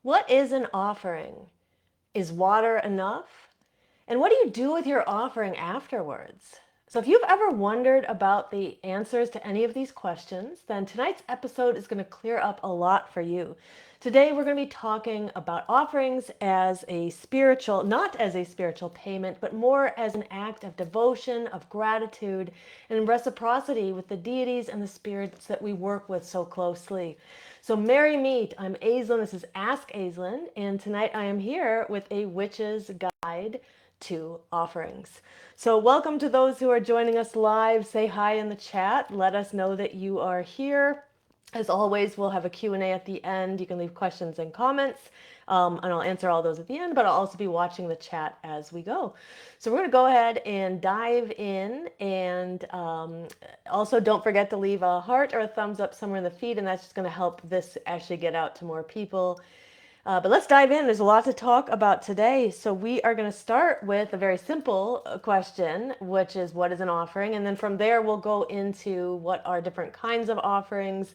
What is an offering? Is water enough? And what do you do with your offering afterwards? So, if you've ever wondered about the answers to any of these questions, then tonight's episode is going to clear up a lot for you. Today, we're going to be talking about offerings as a spiritual, not as a spiritual payment, but more as an act of devotion, of gratitude, and reciprocity with the deities and the spirits that we work with so closely. So, merry meet. I'm Aislin. This is Ask Aislin, and tonight I am here with a witch's guide to offerings. So welcome to those who are joining us live. Say hi in the chat. Let us know that you are here. As always, we'll have a Q&A at the end. You can leave questions and comments, and I'll answer all those at the end, but I'll also be watching the chat as we go. So we're going to go ahead and dive in, and also don't forget to leave a heart or a thumbs up somewhere in the feed, and that's just going to help this actually get out to more people. But let's dive in. There's a lot to talk about today. So we are going to start with a very simple question, which is what is an offering? And then from there, we'll go into what are different kinds of offerings.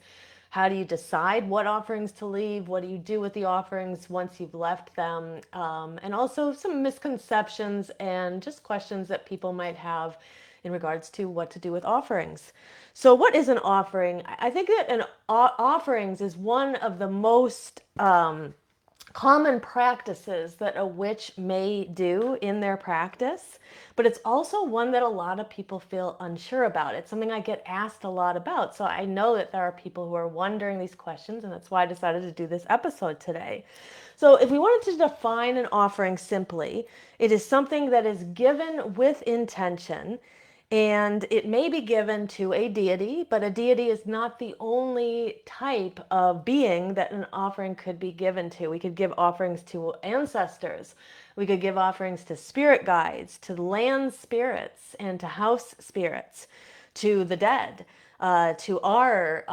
How do you decide what offerings to leave? What do you do with the offerings once you've left them? And also some misconceptions and just questions that people might have in regards to what to do with offerings. So, what is an offering? I think that offerings is one of the most common practices that a witch may do in their practice, but it's also one that a lot of people feel unsure about. It's something I get asked a lot about. So I know that there are people who are wondering these questions, and that's why I decided to do this episode today. So, if we wanted to define an offering simply, it is something that is given with intention, and it may be given to a deity, but a deity is not the only type of being that an offering could be given to. We could give offerings to ancestors. We could give offerings to spirit guides, to land spirits, and to house spirits, to the dead. To our,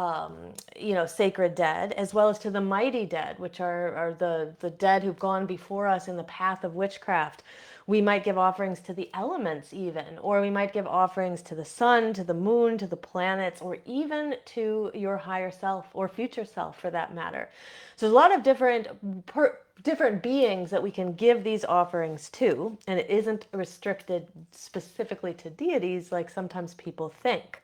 sacred dead, as well as to the mighty dead, which are the dead who've gone before us in the path of witchcraft. We might give offerings to the elements, even, or we might give offerings to the sun, to the moon, to the planets, or even to your higher self or future self, for that matter. So there's a lot of different beings that we can give these offerings to, and it isn't restricted specifically to deities like sometimes people think.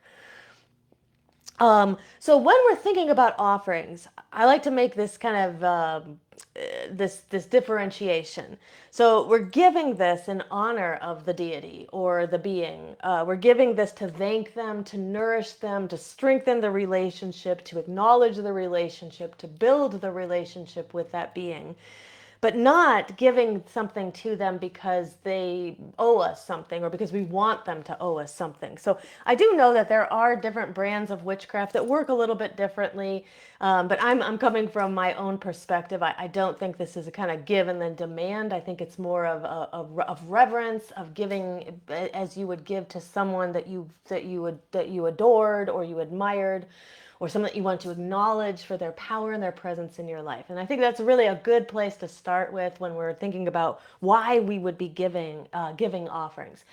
So when we're thinking about offerings, I like to make this kind of this differentiation. So we're giving this in honor of the deity or the being. We're giving this to thank them, to nourish them, to strengthen the relationship, to acknowledge the relationship, to build the relationship with that being, but not giving something to them because they owe us something or because we want them to owe us something. So I do know that there are different brands of witchcraft that work a little bit differently, but I'm coming from my own perspective. I don't think this is a kind of give and then demand. I think it's more of reverence, of giving as you would give to someone that you adored or you admired, or someone that you want to acknowledge for their power and their presence in your life. And I think that's really a good place to start with when we're thinking about why we would be giving offerings.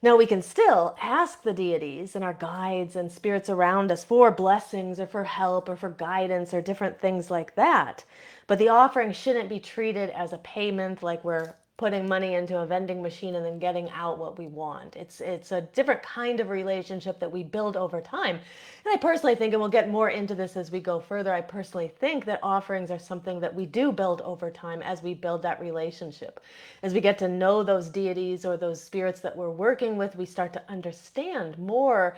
Now, we can still ask the deities and our guides and spirits around us for blessings or for help or for guidance or different things like that. But the offering shouldn't be treated as a payment, like we're putting money into a vending machine and then getting out what we want. It's a different kind of relationship that we build over time. And I personally think, and we'll get more into this as we go further, I personally think that offerings are something that we do build over time as we build that relationship. As we get to know those deities or those spirits that we're working with, we start to understand more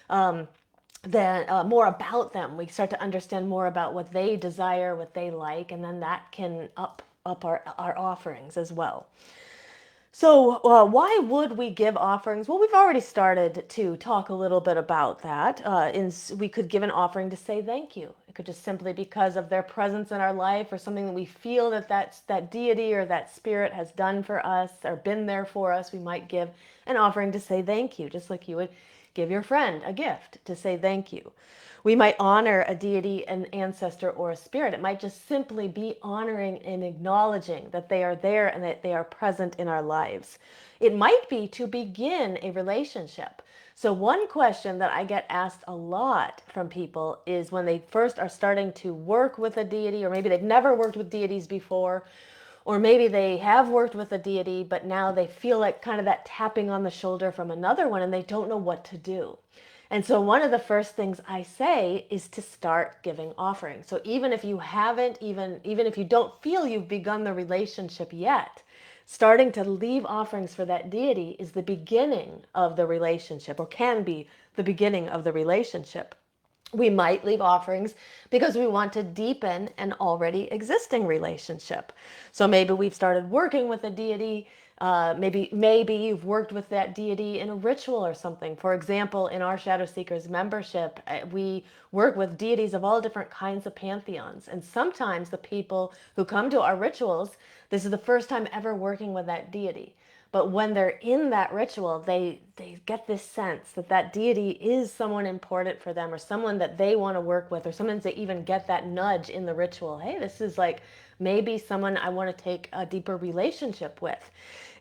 more about them. We start to understand more about what they desire, what they like, and then that can up our offerings as well. So, why would we give offerings? Well, we've already started to talk a little bit about that. We could give an offering to say thank you. It could just simply because of their presence in our life or something that we feel that deity or that spirit has done for us or been there for us. We might give an offering to say thank you, just like you would give your friend a gift to say thank you. We might honor a deity, an ancestor, or a spirit. It might just simply be honoring and acknowledging that they are there and that they are present in our lives. It might be to begin a relationship. So one question that I get asked a lot from people is when they first are starting to work with a deity, or maybe they've never worked with deities before, or maybe they have worked with a deity, but now they feel like kind of that tapping on the shoulder from another one and they don't know what to do. And so one of the first things I say is to start giving offerings. So even if you haven't, even if you don't feel you've begun the relationship yet, starting to leave offerings for that deity is the beginning of the relationship, or can be the beginning of the relationship. We might leave offerings because we want to deepen an already existing relationship. So maybe we've started working with a deity. Maybe you've worked with that deity in a ritual or something. For example, in our Shadow Seekers membership, we work with deities of all different kinds of pantheons. And sometimes the people who come to our rituals, this is the first time ever working with that deity. But when they're in that ritual, they get this sense that that deity is someone important for them, or someone that they want to work with, or sometimes they even get that nudge in the ritual. Hey, this is like maybe someone I want to take a deeper relationship with.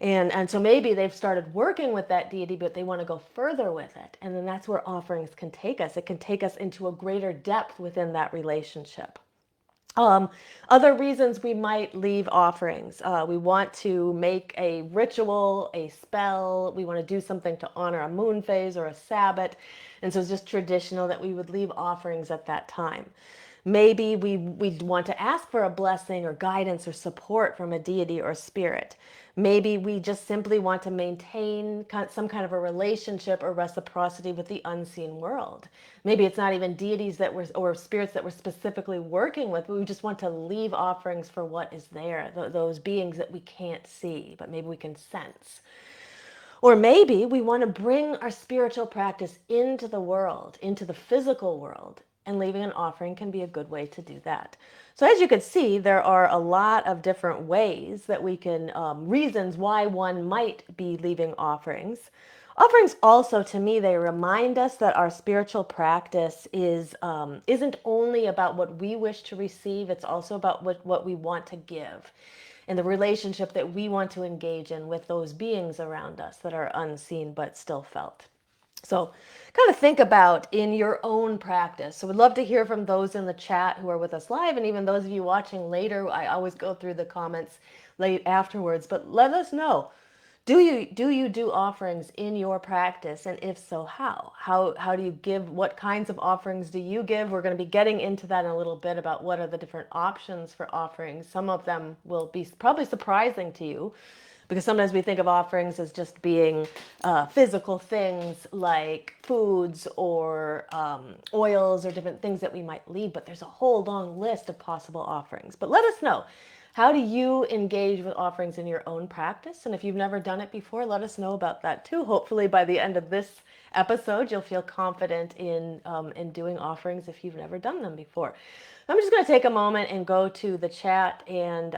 And so maybe they've started working with that deity, but they want to go further with it. And then that's where offerings can take us. It can take us into a greater depth within that relationship. Other reasons we might leave offerings. We want to make a ritual, a spell. We want to do something to honor a moon phase or a Sabbath. And so it's just traditional that we would leave offerings at that time. Maybe we want to ask for a blessing or guidance or support from a deity or spirit. Maybe we just simply want to maintain some kind of a relationship or reciprocity with the unseen world. Maybe it's not even deities that we're, or spirits that we're specifically working with, but we just want to leave offerings for what is there, those beings that we can't see, but maybe we can sense. Or maybe we want to bring our spiritual practice into the world, into the physical world, and leaving an offering can be a good way to do that. So as you can see, there are a lot of different ways that we can, reasons why one might be leaving offerings. Offerings also, to me, they remind us that our spiritual practice isn't only about what we wish to receive, it's also about what we want to give and the relationship that we want to engage in with those beings around us that are unseen but still felt. So kind of think about in your own practice. So we'd love to hear from those in the chat who are with us live, and even those of you watching later. I always go through the comments late afterwards, but let us know. Do you do offerings in your practice? And if so, how? How do you give? What kinds of offerings do you give? We're going to be getting into that in a little bit about what are the different options for offerings. Some of them will be probably surprising to you because sometimes we think of offerings as just being physical things like foods or oils or different things that we might leave, but there's a whole long list of possible offerings. But let us know. How do you engage with offerings in your own practice? And if you've never done it before, let us know about that too. Hopefully by the end of this episode, you'll feel confident in doing offerings if you've never done them before. I'm just going to take a moment and go to the chat and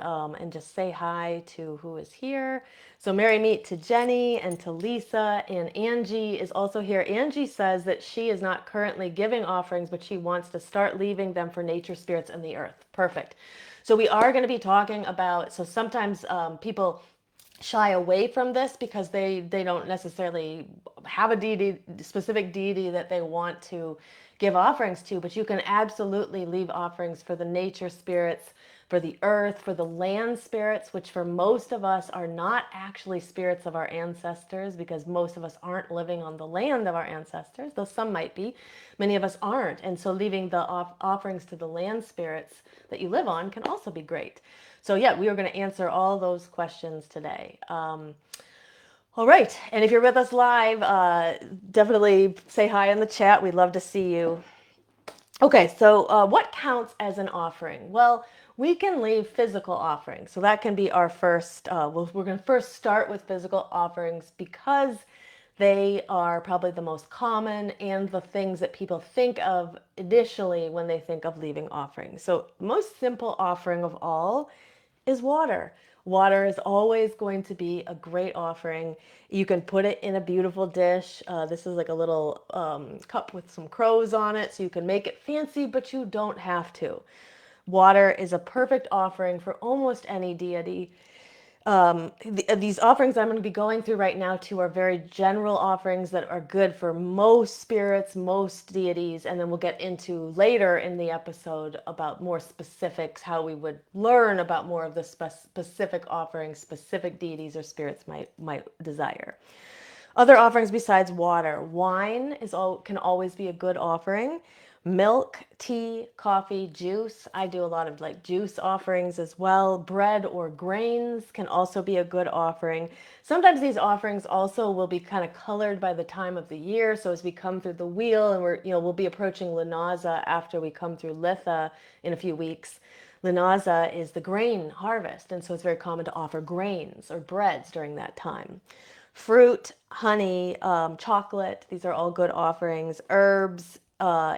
just say hi to who is here. So Merry meet to Jenny and to Lisa, and Angie is also here. Angie says that she is not currently giving offerings, but she wants to start leaving them for nature spirits and the earth. Perfect. So we are going to be talking about, so sometimes people shy away from this because they don't necessarily have a deity, specific deity that they want to give offerings to, but you can absolutely leave offerings for the nature spirits, for the earth, for the land spirits, which for most of us are not actually spirits of our ancestors because most of us aren't living on the land of our ancestors, though some might be. Many of us aren't. And so leaving the offerings to the land spirits that you live on can also be great. So yeah, we are going to answer all those questions today. All right, and if you're with us live, definitely say hi in the chat. We'd love to see you. Okay, so what counts as an offering? Well, we can leave physical offerings. So that can be our first, we're going to first start with physical offerings because they are probably the most common and the things that people think of initially when they think of leaving offerings. So most simple offering of all is water. Water is always going to be a great offering. You can put it in a beautiful dish. This is like a little cup with some crows on it, so you can make it fancy, but you don't have to. Water is a perfect offering for almost any deity. These offerings I'm going to be going through right now too are very general offerings that are good for most spirits, most deities, and then we'll get into later in the episode about more specifics, how we would learn about more of the specific offerings specific deities or spirits might desire. Other offerings besides water, wine can always be a good offering. Milk, tea, coffee, juice. I do a lot of like juice offerings as well. Bread or grains can also be a good offering. Sometimes these offerings also will be kind of colored by the time of the year. So as we come through the wheel, and we'll be approaching Linaza after we come through Litha in a few weeks. Linaza is the grain harvest, and so it's very common to offer grains or breads during that time. Fruit, honey, chocolate, these are all good offerings. Herbs,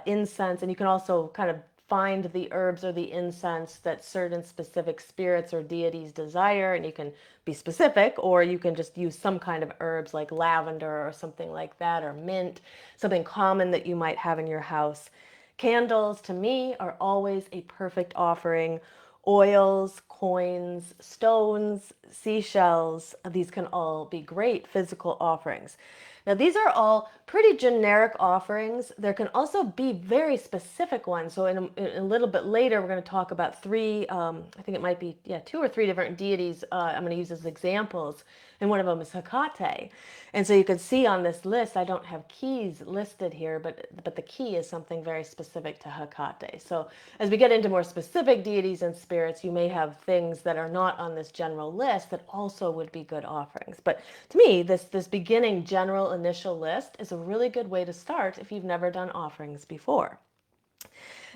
incense, and you can also kind of find the herbs or the incense that certain specific spirits or deities desire, and you can be specific, or you can just use some kind of herbs like lavender or something like that, or mint, something common that you might have in your house. Candles, to me, are always a perfect offering. Oils, coins, stones, seashells, these can all be great physical offerings. Now, these are all pretty generic offerings. There can also be very specific ones. So, in a little bit later, we're going to talk about three, I think it might be, yeah, two or three different deities I'm going to use as examples. And one of them is Hecate. And so you can see on this list, I don't have keys listed here, but the key is something very specific to Hecate. So as we get into more specific deities and spirits, you may have things that are not on this general list that also would be good offerings. But to me, this beginning general initial list is a really good way to start if you've never done offerings before.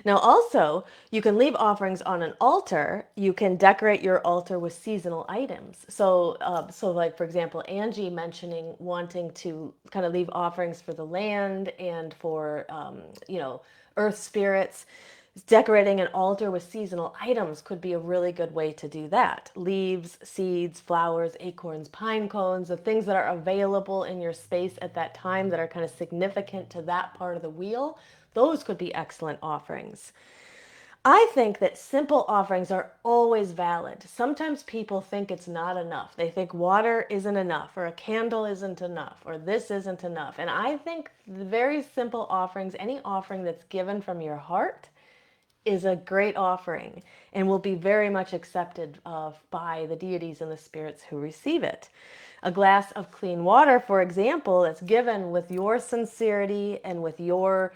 Now, also, you can leave offerings on an altar. You can decorate your altar with seasonal items. So like for example, Angie mentioning wanting to kind of leave offerings for the land and for earth spirits. Decorating an altar with seasonal items could be a really good way to do that. Leaves, seeds, flowers, acorns, pine cones, the things that are available in your space at that time that are kind of significant to that part of the wheel, those could be excellent offerings. I think that simple offerings are always valid. Sometimes people think it's not enough. They think water isn't enough, or a candle isn't enough, or this isn't enough. And I think the very simple offerings, any offering that's given from your heart, is a great offering and will be very much accepted by the deities and the spirits who receive it. A glass of clean water, for example, that's given with your sincerity and with your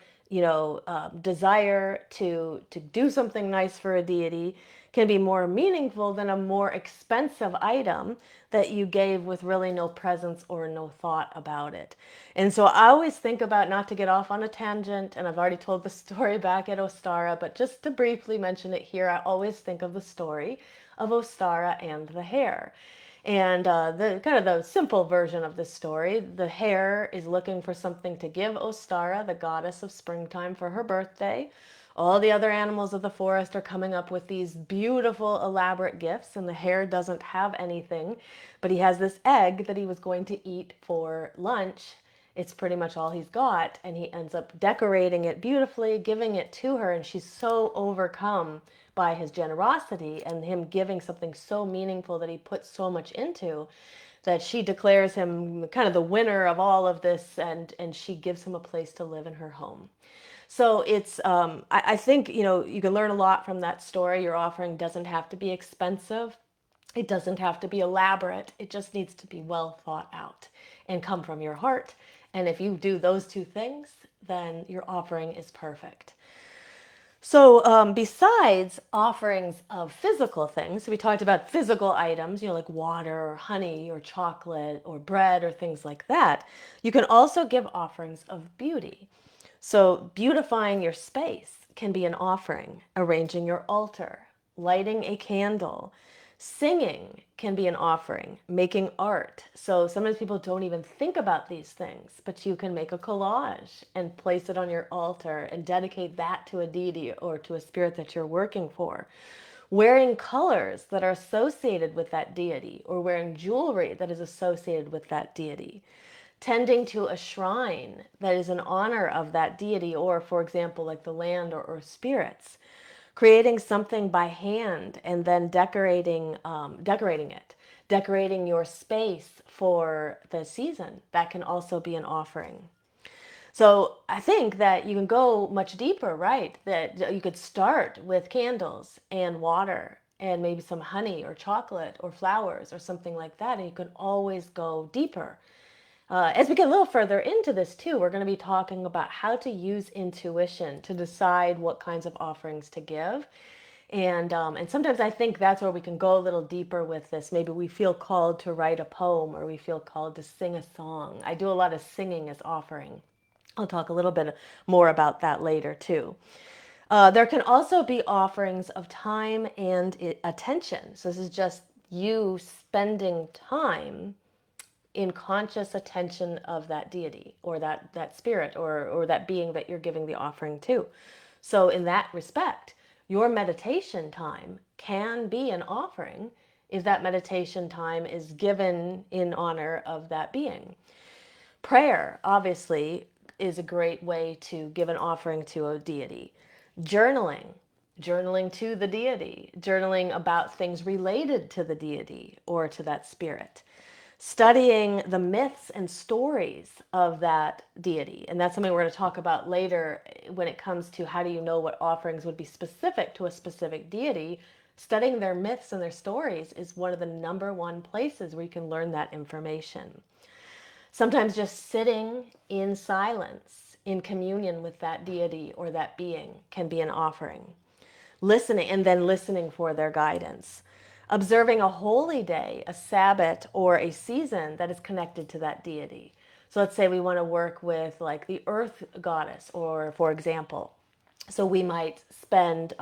desire to do something nice for a deity can be more meaningful than a more expensive item that you gave with really no presence or no thought about it. And so I always think about, not to get off on a tangent, and I've already told the story back at Ostara, but just to briefly mention it here, I always think of the story of Ostara and the hare. And the kind of the simple version of this story, the hare is looking for something to give Ostara, the goddess of springtime, for her birthday. All the other animals of the forest are coming up with these beautiful, elaborate gifts, and the hare doesn't have anything, but he has this egg that he was going to eat for lunch. It's pretty much all he's got, and he ends up decorating it beautifully, giving it to her, and she's so overcome by his generosity and him giving something so meaningful that he put so much into, that she declares him kind of the winner of all of this, and she gives him a place to live in her home. So it's, I think, you can learn a lot from that story. Your offering doesn't have to be expensive. It doesn't have to be elaborate. It just needs to be well thought out and come from your heart. And if you do those two things, then your offering is perfect. So, besides offerings of physical things, so we talked about physical items, like water or honey or chocolate or bread or things like that. You can also give offerings of beauty. So, beautifying your space can be an offering, arranging your altar, lighting a candle. Singing can be an offering, making art. So sometimes people don't even think about these things, but you can make a collage and place it on your altar and dedicate that to a deity or to a spirit that you're working for. Wearing colors that are associated with that deity, or wearing jewelry that is associated with that deity. Tending to a shrine that is in honor of that deity, or for example, like the land or spirits. Creating something by hand and then decorating it. Decorating your space for the season, that can also be an offering. So I think that you can go much deeper, right? That you could start with candles and water and maybe some honey or chocolate or flowers or something like that. And you can always go deeper. As we get a little further into this too, we're going to be talking about how to use intuition to decide what kinds of offerings to give. And sometimes I think that's where we can go a little deeper with this. Maybe we feel called to write a poem or we feel called to sing a song. I do a lot of singing as offering. I'll talk a little bit more about that later too. There can also be offerings of time and attention. So this is just you spending time in conscious attention of that deity or that spirit or that being that you're giving the offering to. So in that respect, your meditation time can be an offering if that meditation time is given in honor of that being. Prayer, obviously, is a great way to give an offering to a deity. Journaling, journaling to the deity, journaling about things related to the deity or to that spirit. Studying the myths and stories of that deity. And that's something we're going to talk about later when it comes to how do you know what offerings would be specific to a specific deity. Studying their myths and their stories is one of the number one places where you can learn that information. Sometimes just sitting in silence, in communion with that deity or that being can be an offering. Listening and then listening for their guidance. Observing a holy day, a Sabbath, or a season that is connected to that deity. So let's say we want to work with like the earth goddess, or for example, so we might spend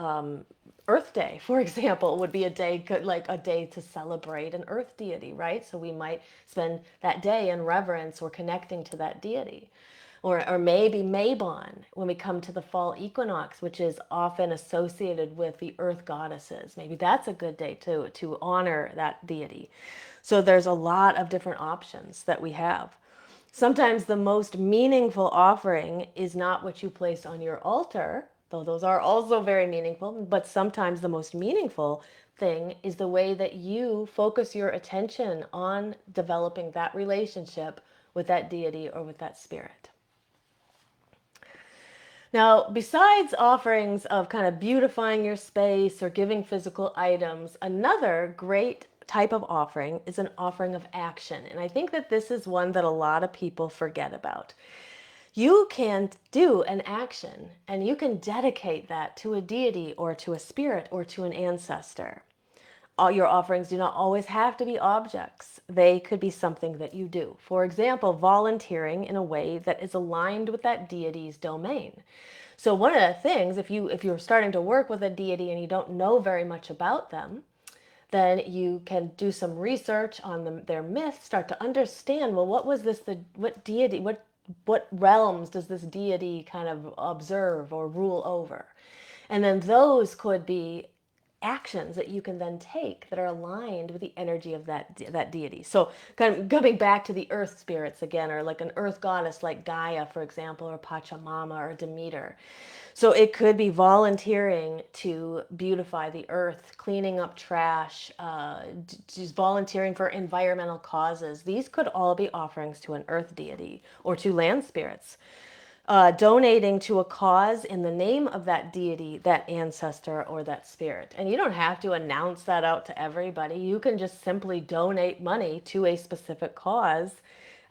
Earth Day, for example, would be a day like a day to celebrate an earth deity, right? So we might spend that day in reverence or connecting to that deity. Or maybe Mabon when we come to the fall equinox, which is often associated with the earth goddesses. Maybe that's a good day to honor that deity. So there's a lot of different options that we have. Sometimes the most meaningful offering is not what you place on your altar, though those are also very meaningful, but sometimes the most meaningful thing is the way that you focus your attention on developing that relationship with that deity or with that spirit. Now, besides offerings of kind of beautifying your space or giving physical items, another great type of offering is an offering of action. And I think that this is one that a lot of people forget about. You can do an action and you can dedicate that to a deity or to a spirit or to an ancestor. All your offerings do not always have to be objects. They could be something that you do. For example, volunteering in a way that is aligned with that deity's domain. So one of the things, if you're starting to work with a deity and you don't know very much about them, then you can do some research on their myths, start to understand, well, what was this, what deity, what realms does this deity kind of observe or rule over? And then those could be actions that you can then take that are aligned with the energy of that deity. So kind of coming back to the earth spirits again, or like an earth goddess like Gaia, for example, or Pachamama or Demeter. So it could be volunteering to beautify the earth, cleaning up trash, just volunteering for environmental causes. These could all be offerings to an earth deity or to land spirits. Donating to a cause in the name of that deity, that ancestor, or that spirit. And you don't have to announce that out to everybody. You can just simply donate money to a specific cause.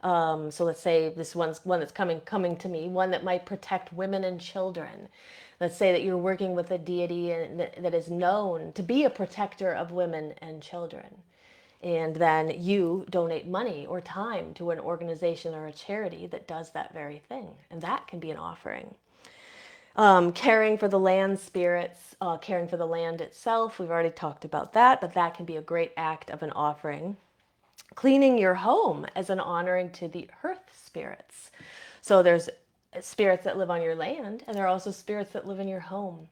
So let's say this one that's coming to me, one that might protect women and children. Let's say that you're working with a deity that is known to be a protector of women and children. And then you donate money or time to an organization or a charity that does that very thing. And that can be an offering. Caring for the land spirits, caring for the land itself. We've already talked about that, but that can be a great act of an offering. Cleaning your home as an honoring to the earth spirits. So there's spirits that live on your land, and there are also spirits that live in your home.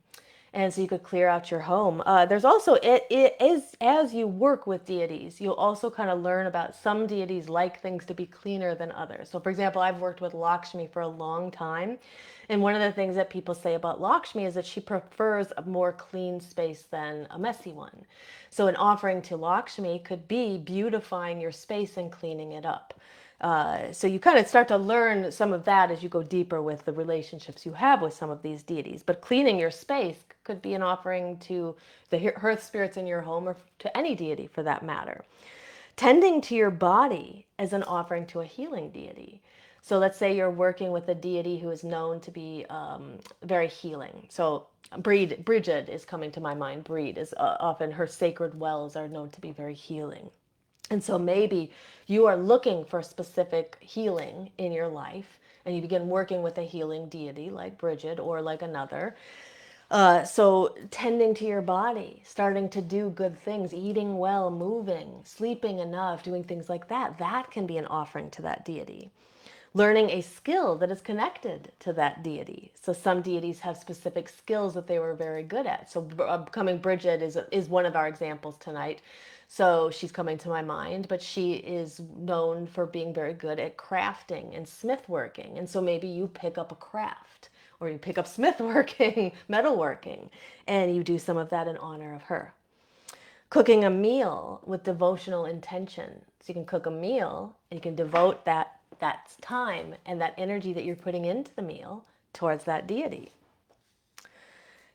And so you could clear out your home. There's also, it is, as you work with deities, you'll also kind of learn about some deities like things to be cleaner than others. So for example, I've worked with Lakshmi for a long time. And one of the things that people say about Lakshmi is that she prefers a more clean space than a messy one. So an offering to Lakshmi could be beautifying your space and cleaning it up. So you kind of start to learn some of that as you go deeper with the relationships you have with some of these deities. But cleaning your space could be an offering to the earth spirits in your home or to any deity for that matter. Tending to your body as an offering to a healing deity. So let's say you're working with a deity who is known to be very healing. So Brigid is coming to my mind. Brigid is often her sacred wells are known to be very healing. And so maybe you are looking for specific healing in your life and you begin working with a healing deity like Brigid or like another. So tending to your body, starting to do good things, eating well, moving, sleeping enough, doing things like that, that can be an offering to that deity. Learning a skill that is connected to that deity. So some deities have specific skills that they were very good at. So becoming Brigid is one of our examples tonight. So she's coming to my mind, but she is known for being very good at crafting and smith working. And so maybe you pick up a craft or you pick up smith working, metalworking, and you do some of that in honor of her. Cooking a meal with devotional intention. So you can cook a meal and you can devote that time and that energy that you're putting into the meal towards that deity.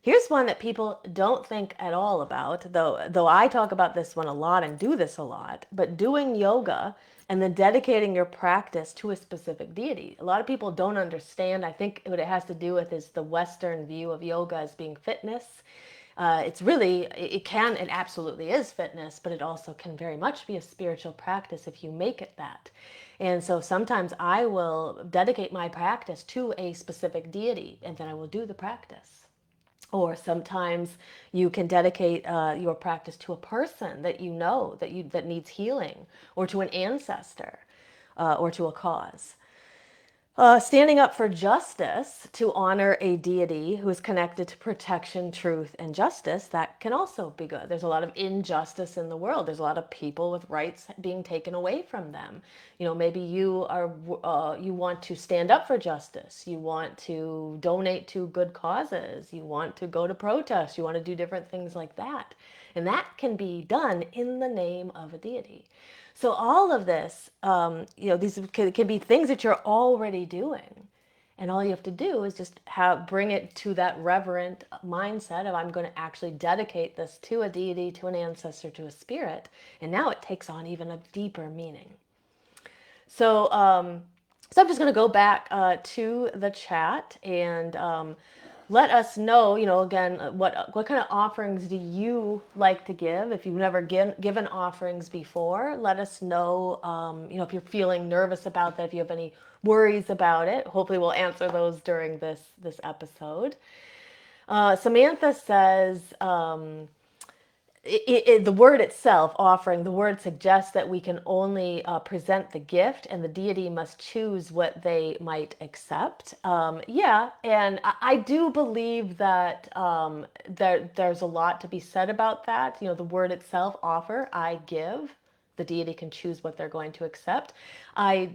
Here's one that people don't think at all about, though I talk about this one a lot and do this a lot, but doing yoga and then dedicating your practice to a specific deity. A lot of people don't understand. I think what it has to do with is the Western view of yoga as being fitness. It's really, it absolutely is fitness, but it also can very much be a spiritual practice if you make it that. And so sometimes I will dedicate my practice to a specific deity and then I will do the practice. Or sometimes you can dedicate your practice to a person that you know that needs healing, or to an ancestor, or to a cause. Standing up for justice to honor a deity who is connected to protection, truth, and justice, that can also be good. There's a lot of injustice in the world. There's a lot of people with rights being taken away from them. Maybe you want to stand up for justice. You want to donate to good causes. You want to go to protests. You want to do different things like that. And that can be done in the name of a deity. So all of this, these can be things that you're already doing. And all you have to do is just bring it to that reverent mindset of I'm going to actually dedicate this to a deity, to an ancestor, to a spirit. And now it takes on even a deeper meaning. So I'm just going to go back to the chat and let us know, again, what kind of offerings do you like to give? If you've never given offerings before, let us know, if you're feeling nervous about that, if you have any worries about it. Hopefully we'll answer those during this episode. Samantha says, the word itself, offering, the word suggests that we can only present the gift and the deity must choose what they might accept. Yeah, and I do believe that there's a lot to be said about that. The word itself, offer, I give. The deity can choose what they're going to accept. I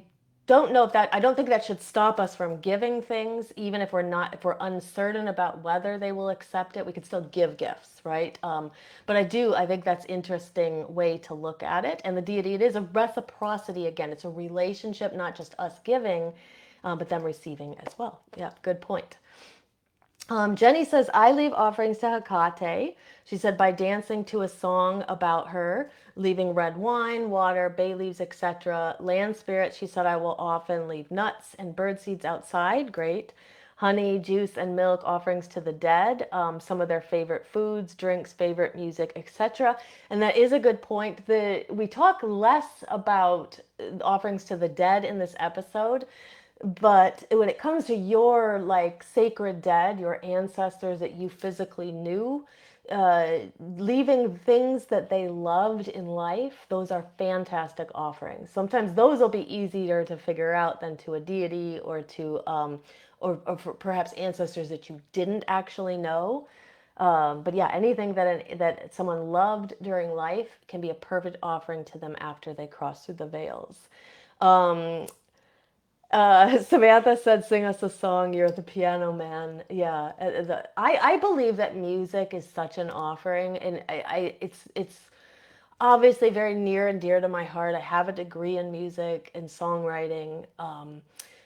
don't think that should stop us from giving things, even if we're uncertain about whether they will accept it. We can still give gifts, right? But I think that's interesting way to look at it. And the deity, it is a reciprocity again. It's a relationship, not just us giving, but them receiving as well. Yeah, good point. Jenny says, I leave offerings to Hecate. She said, by dancing to a song about her, leaving red wine, water, bay leaves, etc. Land spirits, she said, I will often leave nuts and bird seeds outside. Great. Honey, juice, and milk, offerings to the dead, some of their favorite foods, drinks, favorite music, etc. And that is a good point. We talk less about offerings to the dead in this episode. But when it comes to your sacred dead, your ancestors that you physically knew, leaving things that they loved in life, those are fantastic offerings. Sometimes those will be easier to figure out than to a deity or to or perhaps ancestors that you didn't actually know. But yeah, anything that someone loved during life can be a perfect offering to them after they cross through the veils. Um, Samantha said, "Sing us a song. You're the piano man." Yeah, I believe that music is such an offering, and it's obviously very near and dear to my heart. I have a degree in music and songwriting,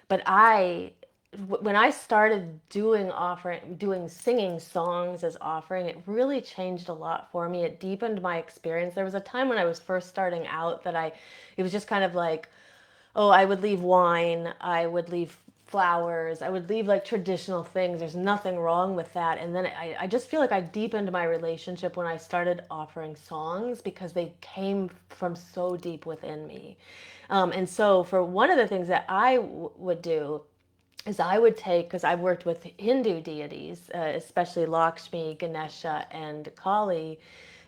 but when I started doing singing songs as offering, it really changed a lot for me. It deepened my experience. There was a time when I was first starting out that it was just kind of like, oh, I would leave wine, I would leave flowers, I would leave like traditional things. There's nothing wrong with that. And then I just feel like I deepened my relationship when I started offering songs because they came from so deep within me. And so, for one of the things that would do is I would take, because I've worked with Hindu deities, especially Lakshmi, Ganesha, and Kali,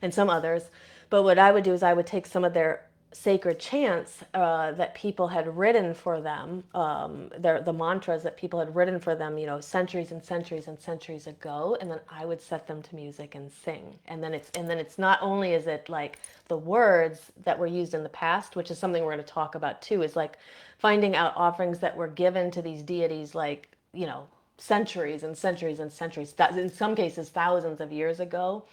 and some others. But what I would do is I would take some of their sacred chants that people had written for them, the mantras that people had written for them, centuries and centuries and centuries ago, and then I would set them to music and sing. And then it's not only is it like the words that were used in the past, which is something we're going to talk about too, is like finding out offerings that were given to these deities, like, centuries and centuries and centuries, in some cases thousands of years ago.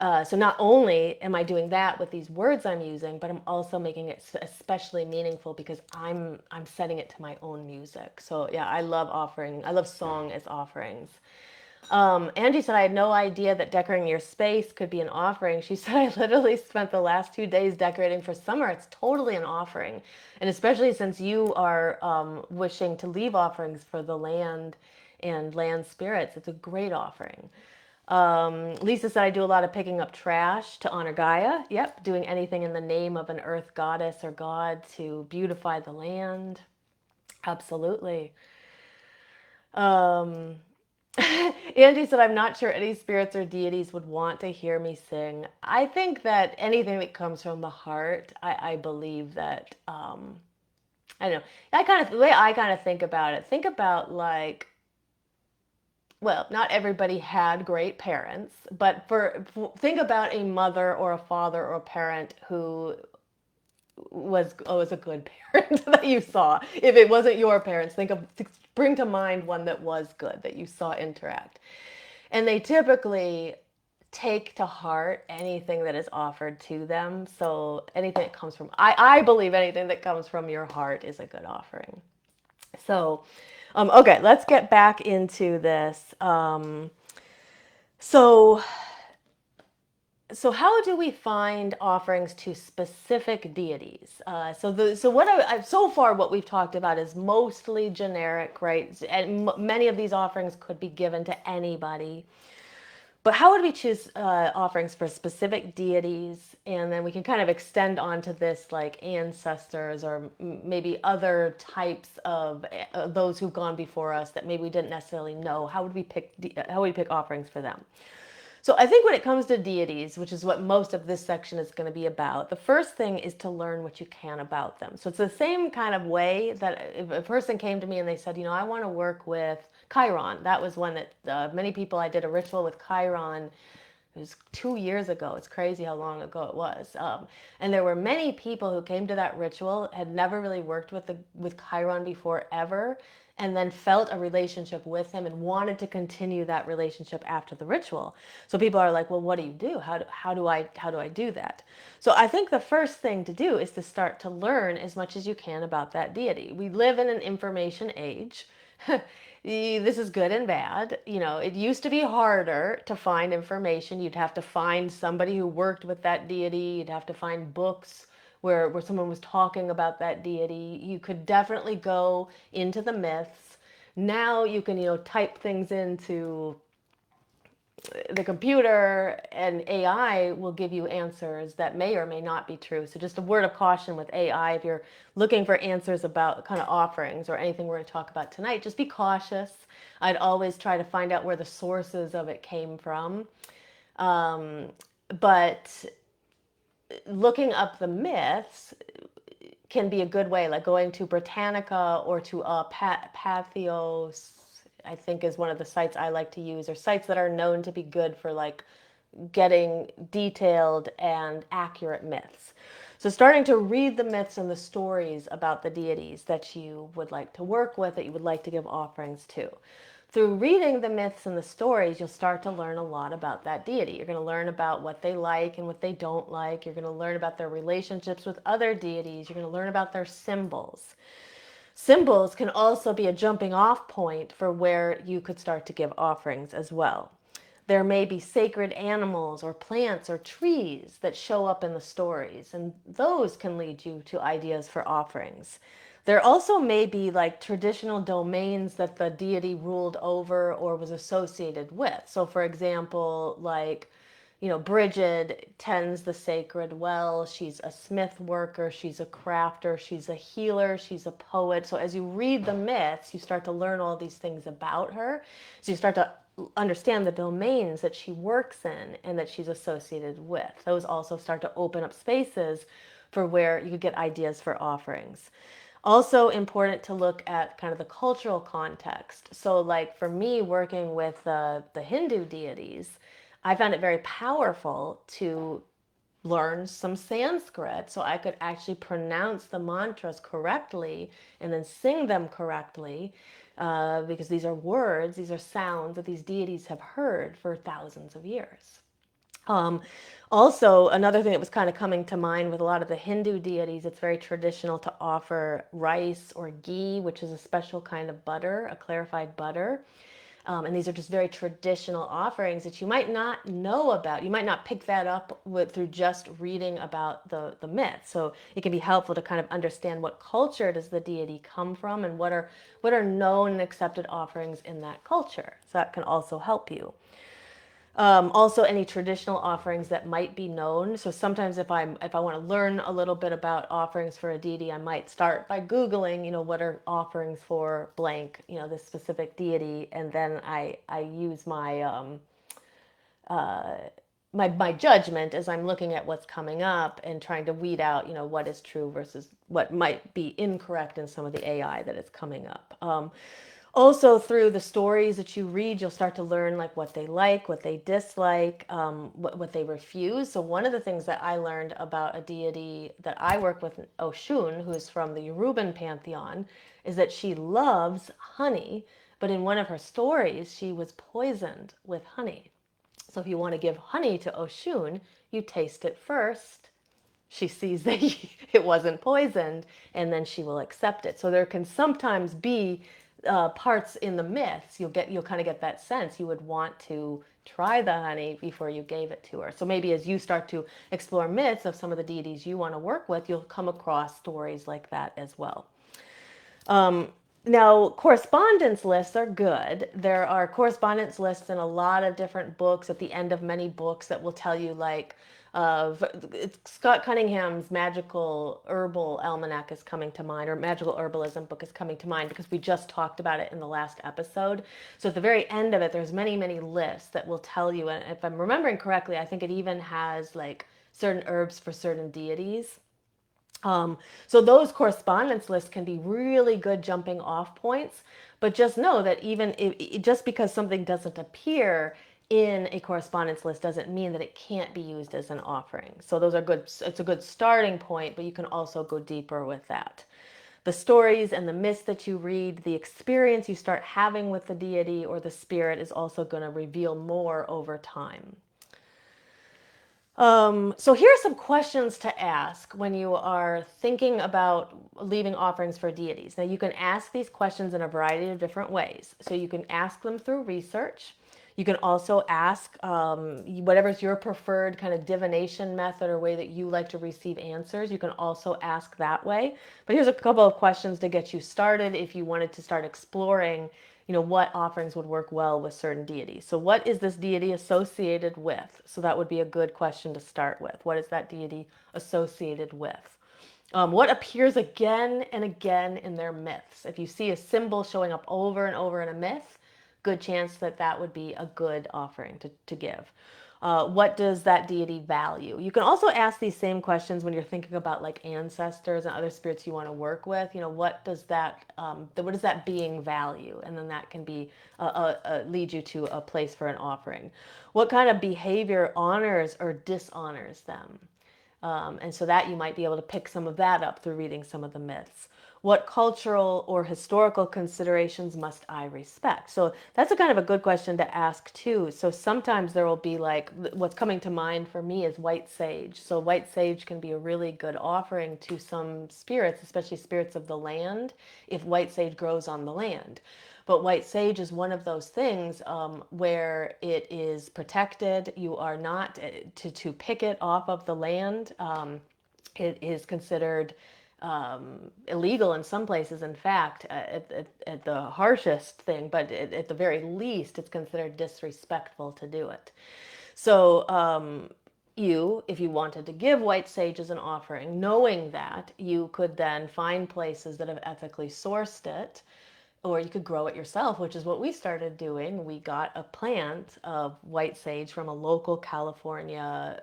So not only am I doing that with these words I'm using, but I'm also making it especially meaningful because I'm setting it to my own music. So yeah, I love song as offerings. Angie said, I had no idea that decorating your space could be an offering. She said, I literally spent the last 2 days decorating for summer. It's totally an offering. And especially since you are wishing to leave offerings for the land and land spirits, it's a great offering. Lisa said, I do a lot of picking up trash to honor Gaia. Yep, doing anything in the name of an earth goddess or god to beautify the land. Absolutely. Um, Angie said, I'm not sure any spirits or deities would want to hear me sing. I think that anything that comes from the heart, I believe that, I don't know, the way I kind of think about it, think about like, well, not everybody had great parents, but think about a mother or a father or a parent who was a good parent that you saw. If it wasn't your parents, bring to mind one that was good that you saw interact. And they typically take to heart anything that is offered to them. So anything that comes from, I believe anything that comes from your heart is a good offering. So, okay, let's get back into this. So, so how do we find offerings to specific deities? So far what we've talked about is mostly generic, right? And many of these offerings could be given to anybody. But how would we choose offerings for specific deities? And then we can kind of extend onto this, like ancestors or maybe other types of those who've gone before us that maybe we didn't necessarily know. How would we pick offerings for them? So I think when it comes to deities, which is what most of this section is going to be about, the first thing is to learn what you can about them. So it's the same kind of way that if a person came to me and they said, I want to work with Chiron. That was one that many people, I did a ritual with Chiron. It was 2 years ago. It's crazy how long ago it was. And there were many people who came to that ritual, had never really worked with Chiron before ever, and then felt a relationship with him and wanted to continue that relationship after the ritual. So people are like, well, what do you do? How do I do that? So I think the first thing to do is to start to learn as much as you can about that deity. We live in an information age. This is good and bad. It used to be harder to find information. You'd have to find somebody who worked with that deity. You'd have to find books where someone was talking about that deity. You could definitely go into the myths. Now you can, type things into the computer, and AI will give you answers that may or may not be true. So just a word of caution with AI, if you're looking for answers about kind of offerings or anything we're going to talk about tonight, just be cautious. I'd always try to find out where the sources of it came from. But looking up the myths can be a good way, like going to Britannica or to Pathos. I think is one of the sites I like to use, or sites that are known to be good for like getting detailed and accurate myths. So starting to read the myths and the stories about the deities that you would like to work with, that you would like to give offerings to. Through reading the myths and the stories, you'll start to learn a lot about that deity. You're going to learn about what they like and what they don't like. You're going to learn about their relationships with other deities. You're going to learn about their symbols. Symbols can also be a jumping off point for where you could start to give offerings as well. There may be sacred animals or plants or trees that show up in the stories, and those can lead you to ideas for offerings. There also may be like traditional domains that the deity ruled over or was associated with. So, for example, like, Brigid tends the sacred well. She's a smith worker, she's a crafter, she's a healer, she's a poet. So, as you read the myths, you start to learn all these things about her. So, you start to understand the domains that she works in and that she's associated with. Those also start to open up spaces for where you could get ideas for offerings. Also important to look at kind of the cultural context. So like for me working with the Hindu deities, I found it very powerful to learn some Sanskrit so I could actually pronounce the mantras correctly and then sing them correctly, because these are words, these are sounds that these deities have heard for thousands of years. Um, Also, another thing that was kind of coming to mind with a lot of the Hindu deities, it's very traditional to offer rice or ghee, which is a special kind of butter, a clarified butter. And these are just very traditional offerings that you might not know about. You might not pick that up through just reading about the myth. So it can be helpful to kind of understand what culture does the deity come from and what are known and accepted offerings in that culture. So that can also help you. Also, any traditional offerings that might be known. So sometimes, if I want to learn a little bit about offerings for a deity, I might start by Googling, what are offerings for blank, this specific deity, and then I use my judgment as I'm looking at what's coming up and trying to weed out, what is true versus what might be incorrect in some of the AI that is coming up. Also, through the stories that you read, you'll start to learn like what they like, what they dislike, what they refuse. So one of the things that I learned about a deity that I work with, Oshun, who's from the Yoruban pantheon, is that she loves honey, but in one of her stories, she was poisoned with honey. So if you want to give honey to Oshun, you taste it first. She sees that it wasn't poisoned, and then she will accept it. So there can sometimes be parts in the myths you'll kind of get that sense you would want to try the honey before you gave it to her. So maybe as you start to explore myths of some of the deities you want to work with, you'll come across stories like that as well. Now, correspondence lists are good. There are correspondence lists in a lot of different books, at the end of many books, that will tell you, like, Scott Cunningham's Magical Herbal Almanac is coming to mind, or Magical Herbalism book is coming to mind, because we just talked about it in the last episode. So at the very end of it, there's many, many lists that will tell you, and if I'm remembering correctly, I think it even has like certain herbs for certain deities. So those correspondence lists can be really good jumping off points, but just know that even just because something doesn't appear in a correspondence list doesn't mean that it can't be used as an offering. So those are good. It's a good starting point, but you can also go deeper with that. The stories and the myths that you read, the experience you start having with the deity or the spirit is also going to reveal more over time. So here are some questions to ask when you are thinking about leaving offerings for deities. Now you can ask these questions in a variety of different ways. So you can ask them through research. You can also ask whatever's your preferred kind of divination method or way that you like to receive answers. You can also ask that way. But here's a couple of questions to get you started if you wanted to start exploring what offerings would work well with certain deities. So what is this deity associated with? So that would be a good question to start with. What is that deity associated with? What appears again and again in their myths? If you see a symbol showing up over and over in a myth, good chance that that would be a good offering to give. What does that deity value? You can also ask these same questions when you're thinking about like ancestors and other spirits you want to work with. What does that being value? And then that can be lead you to a place for an offering. What kind of behavior honors or dishonors them? And so that you might be able to pick some of that up through reading some of the myths. What cultural or historical considerations must I respect? So that's a kind of a good question to ask too. So sometimes there will be like, what's coming to mind for me is white sage. So white sage can be a really good offering to some spirits, especially spirits of the land, if white sage grows on the land. But white sage is one of those things where it is protected. You are not to pick it off of the land. It is considered illegal in some places, in fact, at the harshest thing, but at the very least, it's considered disrespectful to do it. So, if you wanted to give white sage as an offering, knowing that, you could then find places that have ethically sourced it, or you could grow it yourself, which is what we started doing. We got a plant of white sage from a local California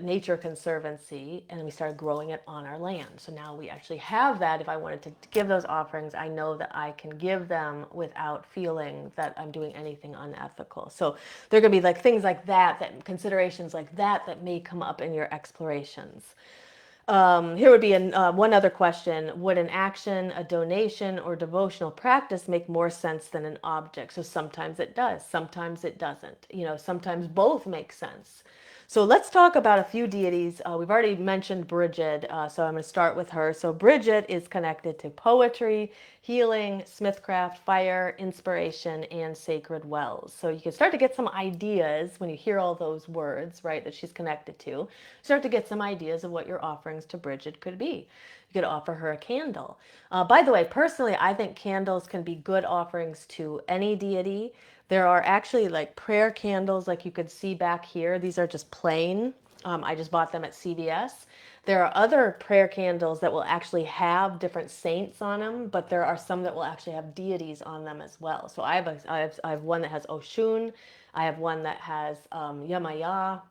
nature conservancy, and we started growing it on our land. So now we actually have that. If I wanted to give those offerings, I know that I can give them without feeling that I'm doing anything unethical. So there could be like things like that considerations like that may come up in your explorations. Here would be one other question. Would an action, a donation, or devotional practice make more sense than an object? So sometimes it does, sometimes it doesn't. Sometimes both make sense. So let's talk about a few deities. We've already mentioned Brigid, so I'm going to start with her. So Brigid is connected to poetry, healing, smithcraft, fire, inspiration, and sacred wells. So you can start to get some ideas when you hear all those words, right, that she's connected to. Start to get some ideas of what your offerings to Brigid could be. You could offer her a candle. By the way, personally, I think candles can be good offerings to any deity. There are actually like prayer candles, like you could see back here. These are just plain. I just bought them at CVS. There are other prayer candles that will actually have different saints on them, but there are some that will actually have deities on them as well. So I have one that has Oshun. I have one that has Yamaya.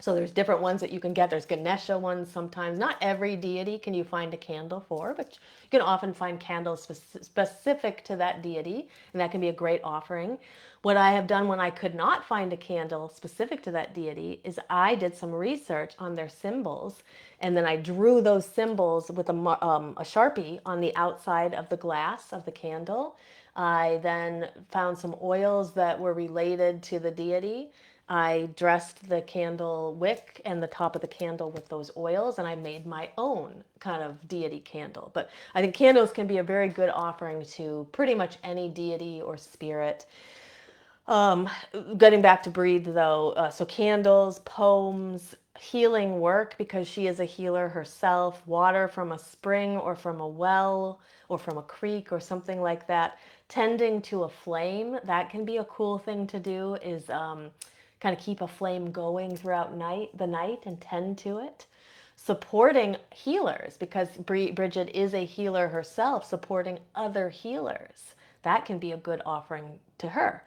So there's different ones that you can get. There's Ganesha ones sometimes. Not every deity can you find a candle for, but you can often find candles specific to that deity, and that can be a great offering. What I have done when I could not find a candle specific to that deity is I did some research on their symbols, and then I drew those symbols with a Sharpie on the outside of the glass of the candle. I then found some oils that were related to the deity. I dressed the candle wick and the top of the candle with those oils, and I made my own kind of deity candle. But I think candles can be a very good offering to pretty much any deity or spirit. Getting back to breathe though, so candles, poems, healing work, because she is a healer herself, water from a spring or from a well or from a creek or something like that, tending to a flame, that can be a cool thing to do, is kind of keep a flame going throughout the night and tend to it. Supporting healers, because Brigid is a healer herself, supporting other healers, that can be a good offering to her.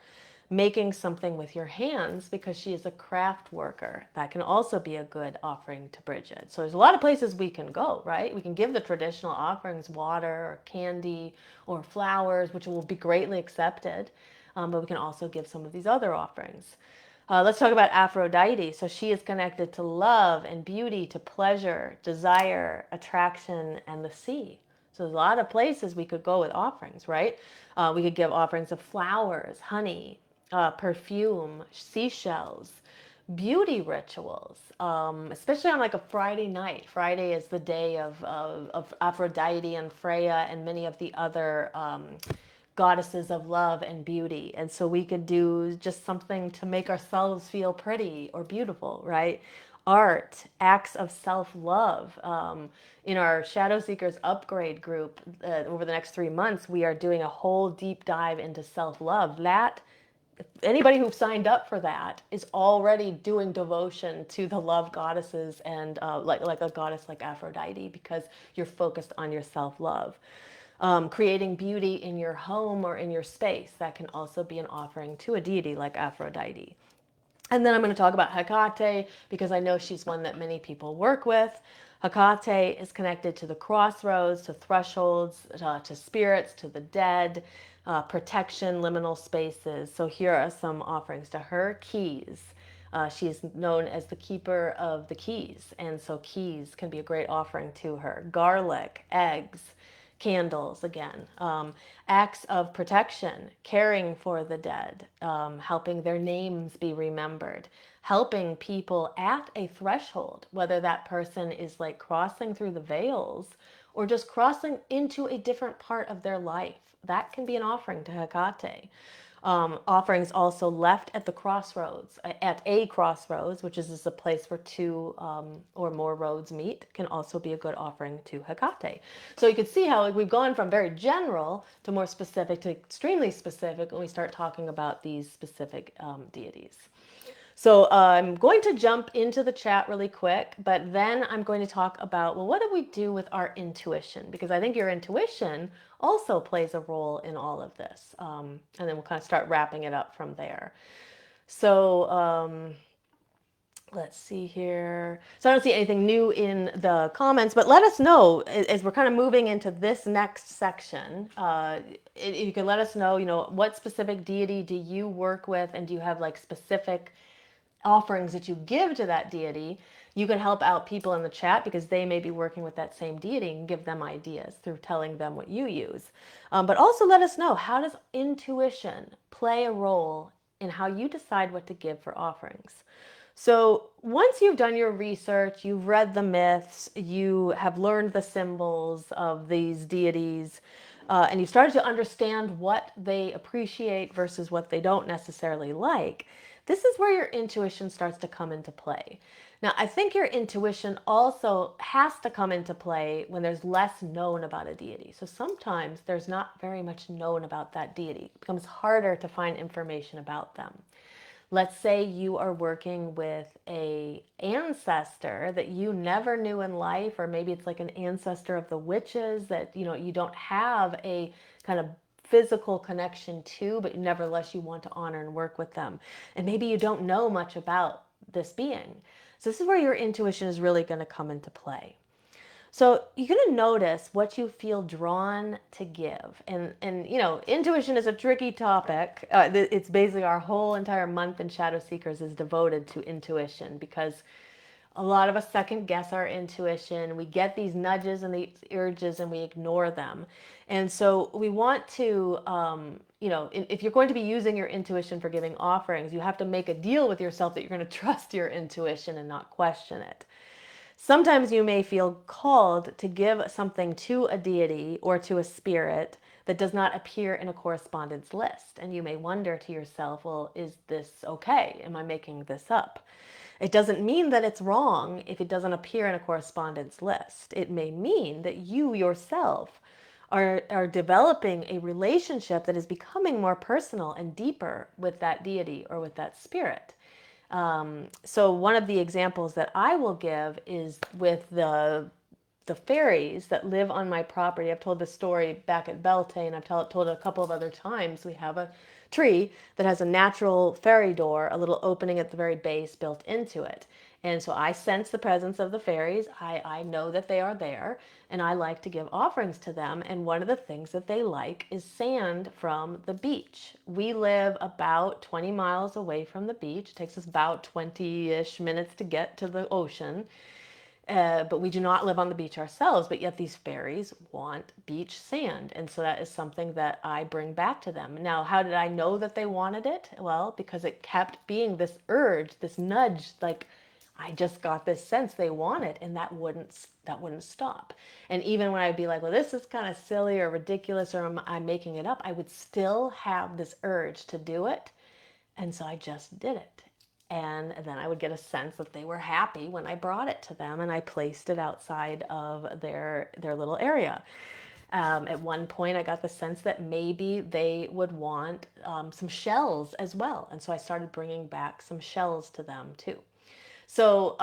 Making something with your hands, because she is a craft worker, that can also be a good offering to Brigid. So there's a lot of places we can go, right? We can give the traditional offerings, water or candy or flowers, which will be greatly accepted, but we can also give some of these other offerings. Let's talk about Aphrodite. So she is connected to love and beauty, to pleasure, desire, attraction, and the sea. So there's a lot of places we could go with offerings, right? We could give offerings of flowers, honey, perfume, seashells, beauty rituals, especially on like a Friday night. Friday is the day of Aphrodite and Freya and many of the other goddesses of love and beauty. And so we could do just something to make ourselves feel pretty or beautiful, right? Art, acts of self-love. In our Shadow Seekers upgrade group, over the next 3 months, we are doing a whole deep dive into self-love. That anybody who signed up for that is already doing devotion to the love goddesses, and like a goddess like Aphrodite, because you're focused on your self-love. creating beauty in your home or in your space. That can also be an offering to a deity like Aphrodite. And then I'm going to talk about Hecate because I know she's one that many people work with. Hecate is connected to the crossroads, to thresholds, to spirits, to the dead, protection, liminal spaces. So here are some offerings to her. Keys. She is known as the keeper of the keys. And so keys can be a great offering to her. Garlic, eggs, candles again, acts of protection, caring for the dead, helping their names be remembered, helping people at a threshold, whether that person is like crossing through the veils or just crossing into a different part of their life. That can be an offering to Hecate. Offerings also left at the crossroads, at a crossroads, which is just a place where two or more roads meet, can also be a good offering to Hecate. So you can see how we've gone from very general to more specific to extremely specific when we start talking about these specific deities. So I'm going to jump into the chat really quick, but then I'm going to talk about, well, what do we do with our intuition? Because I think your intuition also plays a role in all of this. And then we'll kind of start wrapping it up from there. So let's see here. So I don't see anything new in the comments, but let us know as we're kind of moving into this next section. You can let us know, what specific deity do you work with, and do you have like specific offerings that you give to that deity? You can help out people in the chat because they may be working with that same deity and give them ideas through telling them what you use. But also let us know, how does intuition play a role in how you decide what to give for offerings? So once you've done your research, you've read the myths, you have learned the symbols of these deities, and you've started to understand what they appreciate versus what they don't necessarily like, this is where your intuition starts to come into play. Now, I think your intuition also has to come into play when there's less known about a deity. So sometimes there's not very much known about that deity. It becomes harder to find information about them. Let's say you are working with a ancestor that you never knew in life, or maybe it's like an ancestor of the witches that you don't have a kind of physical connection to, but nevertheless you want to honor and work with them. And maybe you don't know much about this being. So this is where your intuition is really going to come into play. So you're going to notice what you feel drawn to give. And intuition is a tricky topic. It's basically our whole entire month in Shadow Seekers is devoted to intuition, because a lot of us second guess our intuition. We get these nudges and these urges and we ignore them. And so we want to, if you're going to be using your intuition for giving offerings, you have to make a deal with yourself that you're going to trust your intuition and not question it. Sometimes you may feel called to give something to a deity or to a spirit that does not appear in a correspondence list. And you may wonder to yourself, well, is this okay? Am I making this up? It doesn't mean that it's wrong if it doesn't appear in a correspondence list. It may mean that you yourself are developing a relationship that is becoming more personal and deeper with that deity or with that spirit. So one of the examples that I will give is with the fairies that live on my property. I've told this story back at Beltane. I've told it a couple of other times. We have a tree that has a natural fairy door, a little opening at the very base built into it. And so I sense the presence of the fairies. I know that they are there, and I like to give offerings to them. And one of the things that they like is sand from the beach. We live about 20 miles away from the beach. It takes us about 20-ish minutes to get to the ocean. But we do not live on the beach ourselves, but yet these fairies want beach sand. And so that is something that I bring back to them. Now, how did I know that they wanted it? Well, because it kept being this urge, this nudge, like I just got this sense they want it, and that wouldn't stop. And even when I'd be like, well, this is kind of silly or ridiculous, or I'm making it up, I would still have this urge to do it. And so I just did it. And then I would get a sense that they were happy when I brought it to them and I placed it outside of their little area. At one point, I got the sense that maybe they would want some shells as well. And so I started bringing back some shells to them too. So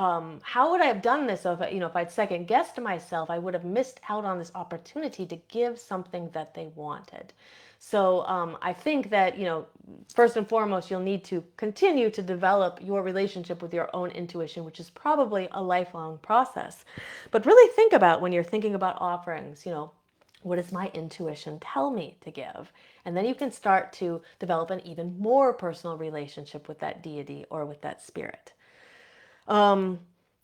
how would I have done this? So if I'd second guessed myself, I would have missed out on this opportunity to give something that they wanted. So I think that, first and foremost, you'll need to continue to develop your relationship with your own intuition, which is probably a lifelong process. But really think about when you're thinking about offerings, what does my intuition tell me to give? And then you can start to develop an even more personal relationship with that deity or with that spirit. Um,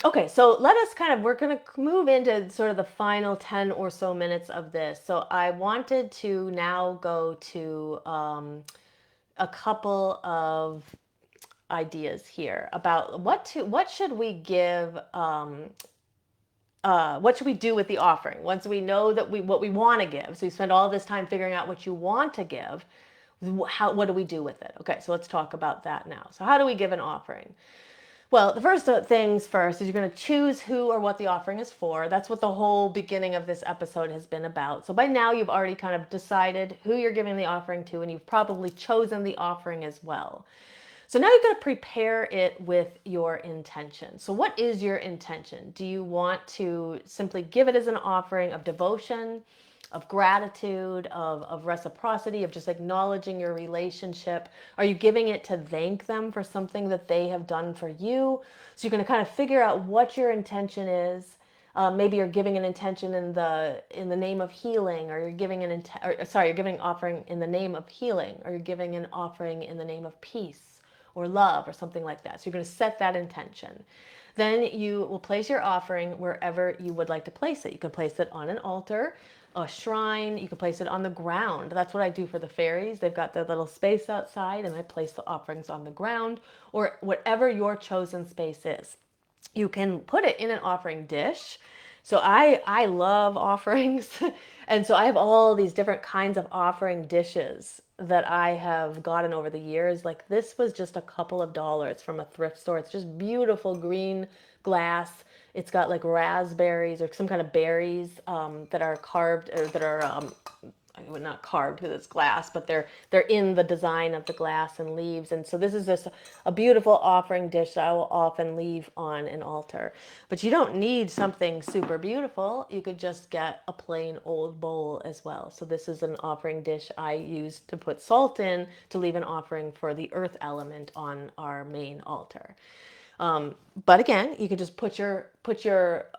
okay, so we're going to move into sort of the final 10 or so minutes of this. So I wanted to now go to a couple of ideas here about what should we give, what should we do with the offering once we know that what we want to give. So you spend all this time figuring out what you want to give. What do we do with it? Okay, so let's talk about that now. So how do we give an offering? Well, the first things first is you're going to choose who or what the offering is for. That's what the whole beginning of this episode has been about. So by now you've already kind of decided who you're giving the offering to, and you've probably chosen the offering as well. So now you've got to prepare it with your intention. So what is your intention? Do you want to simply give it as an offering of devotion, of gratitude, of reciprocity, of just acknowledging your relationship? Are you giving it to thank them for something that they have done for you? So you're going to kind of figure out what your intention is. Maybe you're giving an intention in the name of healing, or you're giving you're giving an offering in the name of healing, or you're giving an offering in the name of peace or love or something like that. So you're going to set that intention. Then you will place your offering wherever you would like to place it. You can place it on an altar, a shrine. You can place it on the ground. That's what I do for the fairies. They've got their little space outside, and I place the offerings on the ground or whatever your chosen space is. You can put it in an offering dish. So I love offerings. And so I have all these different kinds of offering dishes that I have gotten over the years. Like this was just a couple of dollars from a thrift store. It's just beautiful green glass. It's got like raspberries or some kind of berries that are carved or that are not carved because it's glass, but they're in the design of the glass and leaves. And so this is just a beautiful offering dish that I will often leave on an altar. But you don't need something super beautiful. You could just get a plain old bowl as well. So this is an offering dish I use to put salt in to leave an offering for the earth element on our main altar. But again, you could just put your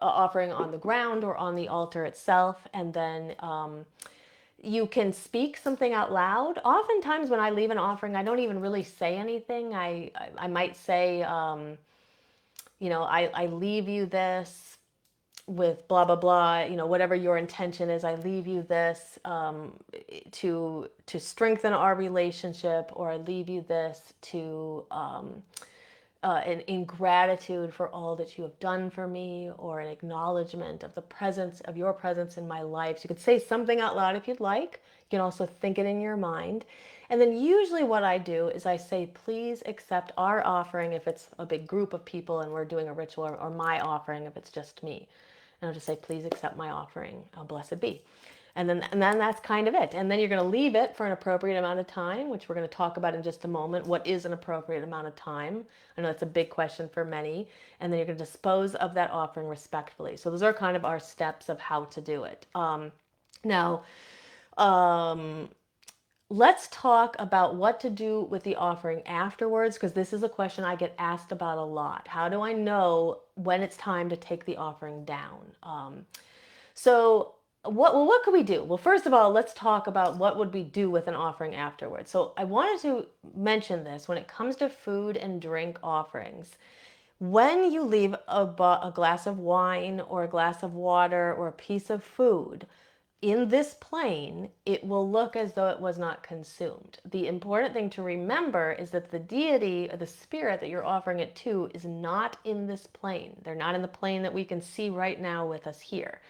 offering on the ground or on the altar itself, and then you can speak something out loud. Oftentimes when I leave an offering, I don't even really say anything. I might say, I leave you this with blah, blah, blah, whatever your intention is. I leave you this to strengthen our relationship, or I leave you this to in gratitude for all that you have done for me, or an acknowledgement of the presence of your presence in my life. So you could say something out loud if you'd like. You can also think it in your mind. And then usually what I do is I say, please accept our offering if it's a big group of people and we're doing a ritual, or my offering if it's just me. And I'll just say, please accept my offering. Blessed be. And then that's kind of it. And then you're going to leave it for an appropriate amount of time, which we're going to talk about in just a moment. What is an appropriate amount of time? I know that's a big question for many. And then you're going to dispose of that offering respectfully. So those are kind of our steps of how to do it. Now, let's talk about what to do with the offering afterwards, because this is a question I get asked about a lot. How do I know when it's time to take the offering down? So what could we do? Well, first of all, let's talk about what would we do with an offering afterwards. So I wanted to mention this when it comes to food and drink offerings. When you leave a glass of wine or a glass of water or a piece of food in this plane, it will look as though it was not consumed. The important thing to remember is that the deity or the spirit that you're offering it to is not in this plane. They're not in the plane that we can see right now with us here.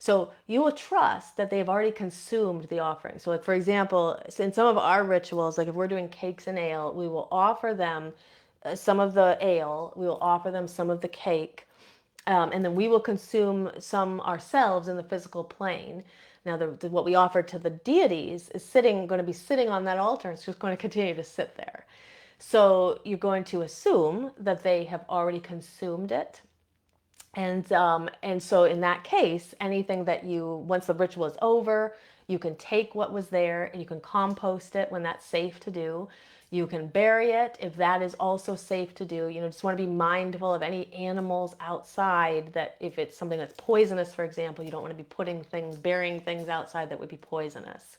So you will trust that they've already consumed the offering. So like, for example, in some of our rituals, like if we're doing cakes and ale, we will offer them some of the ale, we will offer them some of the cake, and then we will consume some ourselves in the physical plane. Now, what we offer to the deities is going to be sitting on that altar. It's just going to continue to sit there. So you're going to assume that they have already consumed it. And so in that case, anything that you, once the ritual is over, you can take what was there and you can compost it when that's safe to do. You can bury it if that is also safe to do. Just want to be mindful of any animals outside, that if it's something that's poisonous, for example, you don't want to be burying things outside that would be poisonous.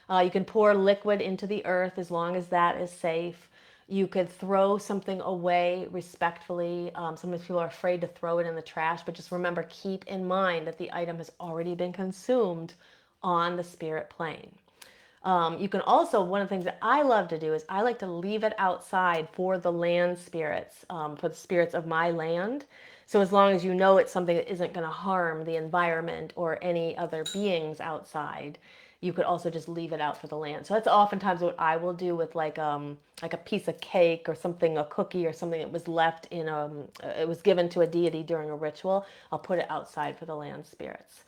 You can pour liquid into the earth as long as that is safe. You could throw something away respectfully. Sometimes people are afraid to throw it in the trash, but just remember, keep in mind that the item has already been consumed on the spirit plane. You can also, one of the things that I love to do is I like to leave it outside for the land spirits, for the spirits of my land. So as long as you know it's something that isn't going to harm the environment or any other beings outside, you could also just leave it out for the land. So that's oftentimes what I will do with like a piece of cake or something, a cookie or something that was left in it was given to a deity during a ritual. I'll put it outside for the land spirits.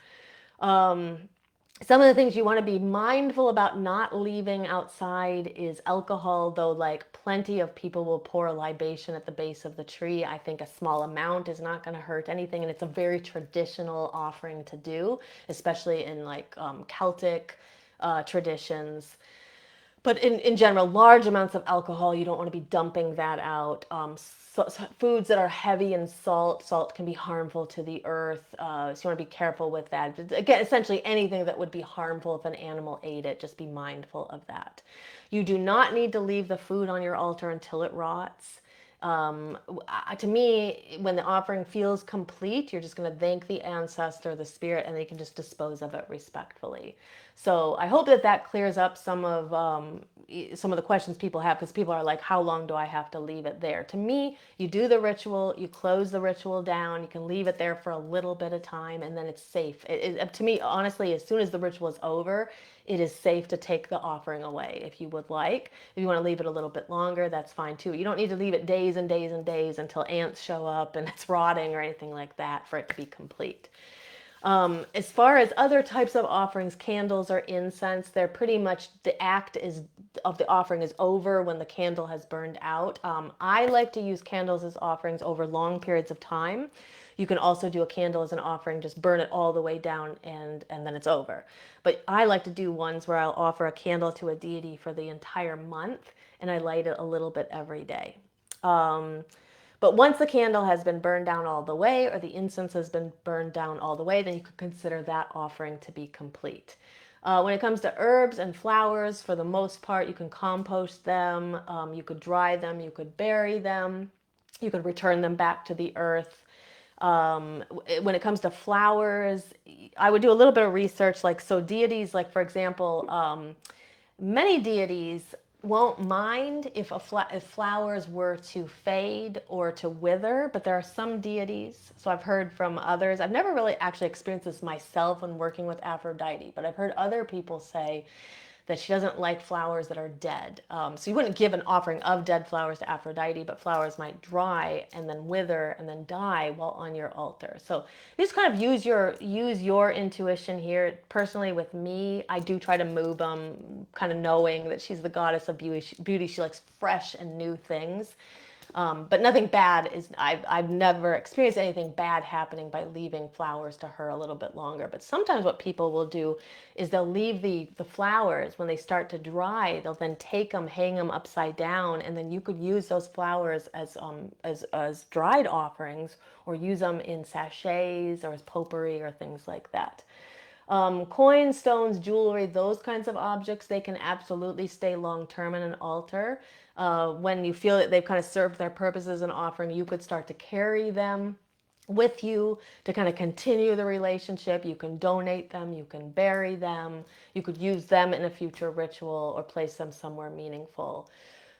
Some of the things you want to be mindful about not leaving outside is alcohol, though like plenty of people will pour a libation at the base of the tree. I think a small amount is not going to hurt anything, and it's a very traditional offering to do, especially in like Celtic traditions. But in general, large amounts of alcohol, you don't want to be dumping that out. Foods that are heavy in salt can be harmful to the earth. So you want to be careful with that. Again, essentially anything that would be harmful if an animal ate it, just be mindful of that. You do not need to leave the food on your altar until it rots. To me, when the offering feels complete, you're just going to thank the ancestor, the spirit, and they can just dispose of it respectfully. So I hope that that clears up some of the questions people have, because people are like, how long do I have to leave it there? To me, you do the ritual, you close the ritual down, you can leave it there for a little bit of time, and then it's safe. To me, honestly, as soon as the ritual is over, it is safe to take the offering away if you would like. If you want to leave it a little bit longer, that's fine too. You don't need to leave it days and days and days until ants show up and it's rotting or anything like that for it to be complete. As far as other types of offerings, candles or incense, they're pretty much, the act is of the offering is over when the candle has burned out. I like to use candles as offerings over long periods of time. You can also do a candle as an offering, just burn it all the way down and then it's over. But I like to do ones where I'll offer a candle to a deity for the entire month, and I light it a little bit every day. But once the candle has been burned down all the way, or the incense has been burned down all the way, then you could consider that offering to be complete. When it comes to herbs and flowers, for the most part, you can compost them, you could dry them, you could bury them, you could return them back to the earth. When it comes to flowers, I would do a little bit of research. Like, so deities, like for example, many deities won't mind if flowers were to fade or to wither, but there are some deities. So I've heard from others. I've never really actually experienced this myself when working with Aphrodite, but I've heard other people say that she doesn't like flowers that are dead. So you wouldn't give an offering of dead flowers to Aphrodite, but flowers might dry and then wither and then die while on your altar. So you just kind of use your intuition here. Personally, with me, I do try to move them, kind of knowing that she's the goddess of beauty. She likes fresh and new things. But nothing bad is, I've never experienced anything bad happening by leaving flowers to her a little bit longer. But sometimes what people will do is they'll leave the flowers when they start to dry. They'll then take them, hang them upside down, and then you could use those flowers as dried offerings, or use them in sachets or as potpourri or things like that. Coins, stones, jewelry, those kinds of objects, they can absolutely stay long term in an altar. When you feel that they've kind of served their purpose as an offering, you could start to carry them with you to kind of continue the relationship. You can donate them, you can bury them, you could use them in a future ritual or place them somewhere meaningful.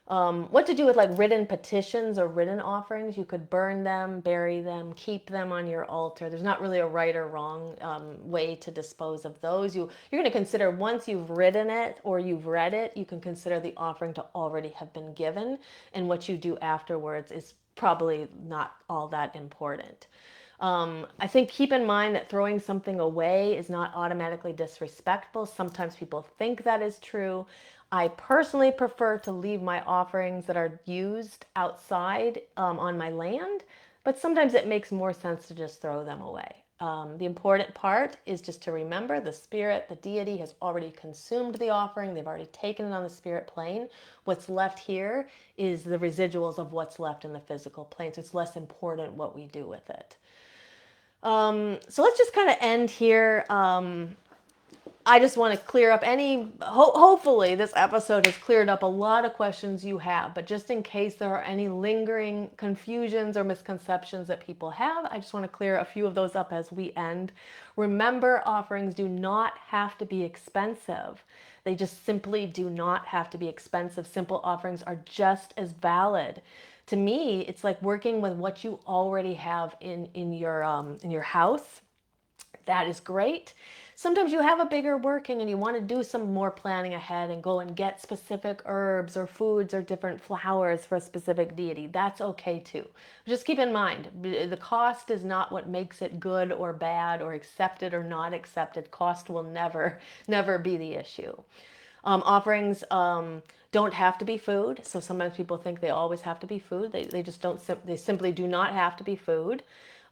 What to do with like written petitions or written offerings? You could burn them, bury them, keep them on your altar. There's not really a right or wrong way to dispose of those. You're going to consider, once you've written it or you've read it, you can consider the offering to already have been given, and what you do afterwards is probably not all that important. I think keep in mind that throwing something away is not automatically disrespectful. Sometimes people think that is true. I personally prefer to leave my offerings that are used outside on my land, but sometimes it makes more sense to just throw them away. The important part is just to remember the spirit, the deity has already consumed the offering. They've already taken it on the spirit plane. What's left here is the residuals of what's left in the physical plane. So it's less important what we do with it. So let's just kind of end here. I just want to clear up hopefully this episode has cleared up a lot of questions you have, but just in case there are any lingering confusions or misconceptions that people have, I just want to clear a few of those up as we end. Remember, offerings do not have to be expensive. They just simply do not have to be expensive. Simple offerings are just as valid. To me, it's like working with what you already have in your house. That is great. Sometimes you have a bigger working and you want to do some more planning ahead and go and get specific herbs or foods or different flowers for a specific deity. That's okay too. Just keep in mind, the cost is not what makes it good or bad or accepted or not accepted. Cost will never be the issue. Offerings don't have to be food. So sometimes people think they always have to be food. They just don't, they simply do not have to be food.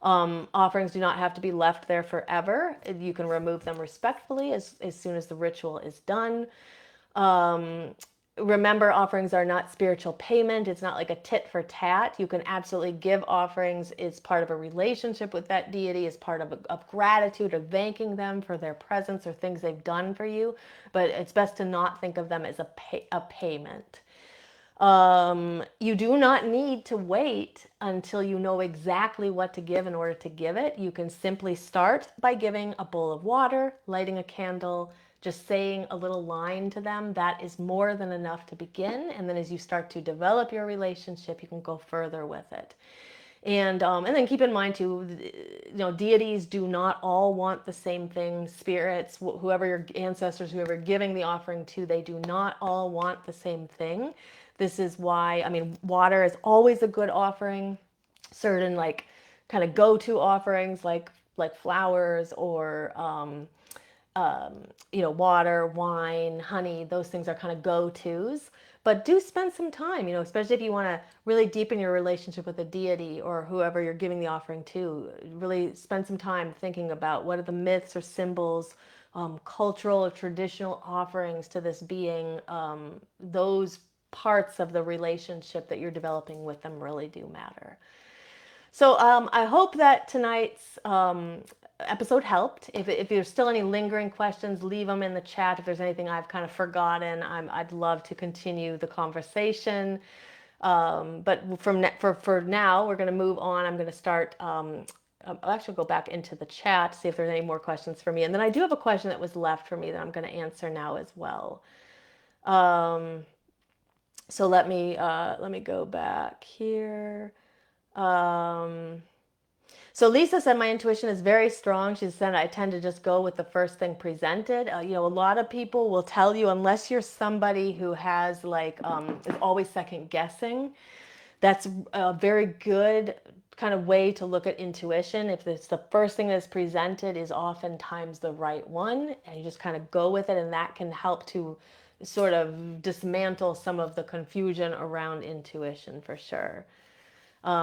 Offerings do not have to be left there forever. You can remove them respectfully as soon as the ritual is done. Remember, offerings are not spiritual payment. It's not like a tit for tat. You can absolutely give offerings. It's part of a relationship with that deity. It's part of gratitude, of thanking them for their presence or things they've done for you. But it's best to not think of them as a payment. You do not need to wait until you know exactly what to give in order to give it. You can simply start by giving a bowl of water, lighting a candle, just saying a little line to them. That is more than enough to begin. And then as you start to develop your relationship, you can go further with it. And then keep in mind too, deities do not all want the same thing. Spirits, whoever your ancestors, whoever giving the offering to, they do not all want the same thing. This is why, water is always a good offering. Certain kind of go-to offerings like flowers or water, wine, honey, those things are kind of go-tos. But do spend some time, especially if you want to really deepen your relationship with a deity or whoever you're giving the offering to. Really spend some time thinking about what are the myths or symbols, cultural or traditional offerings to this being. Those parts of the relationship that you're developing with them really do matter. So I hope that tonight's episode helped. If there's still any lingering questions, leave them in the chat. If there's anything I've kind of forgotten, I'd love to continue the conversation. But for now, we're going to move on. I'm going to start. I'll actually go back into the chat, see if there's any more questions for me. And then I do have a question that was left for me that I'm going to answer now as well. So let me go back here. So Lisa said, my intuition is very strong. She said, I tend to just go with the first thing presented. A lot of people will tell you, unless you're somebody who has is always second guessing, that's a very good kind of way to look at intuition. If it's the first thing that's presented is oftentimes the right one, and you just kind of go with it, and that can help to sort of dismantle some of the confusion around intuition for sure.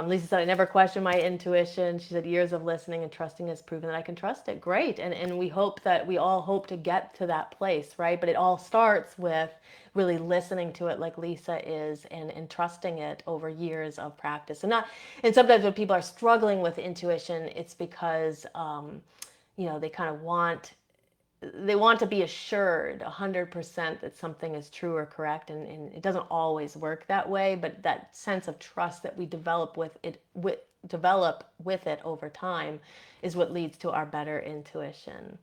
Lisa said, I never questioned my intuition. She said, years of listening and trusting has proven that I can trust it. Great. And we all hope to get to that place, right? But it all starts with really listening to it like Lisa is and trusting it over years of practice. And sometimes when people are struggling with intuition, it's because, they kind of want to be assured 100% that something is true or correct, and it doesn't always work that way. But that sense of trust that we develop with it over time is what leads to our better intuition.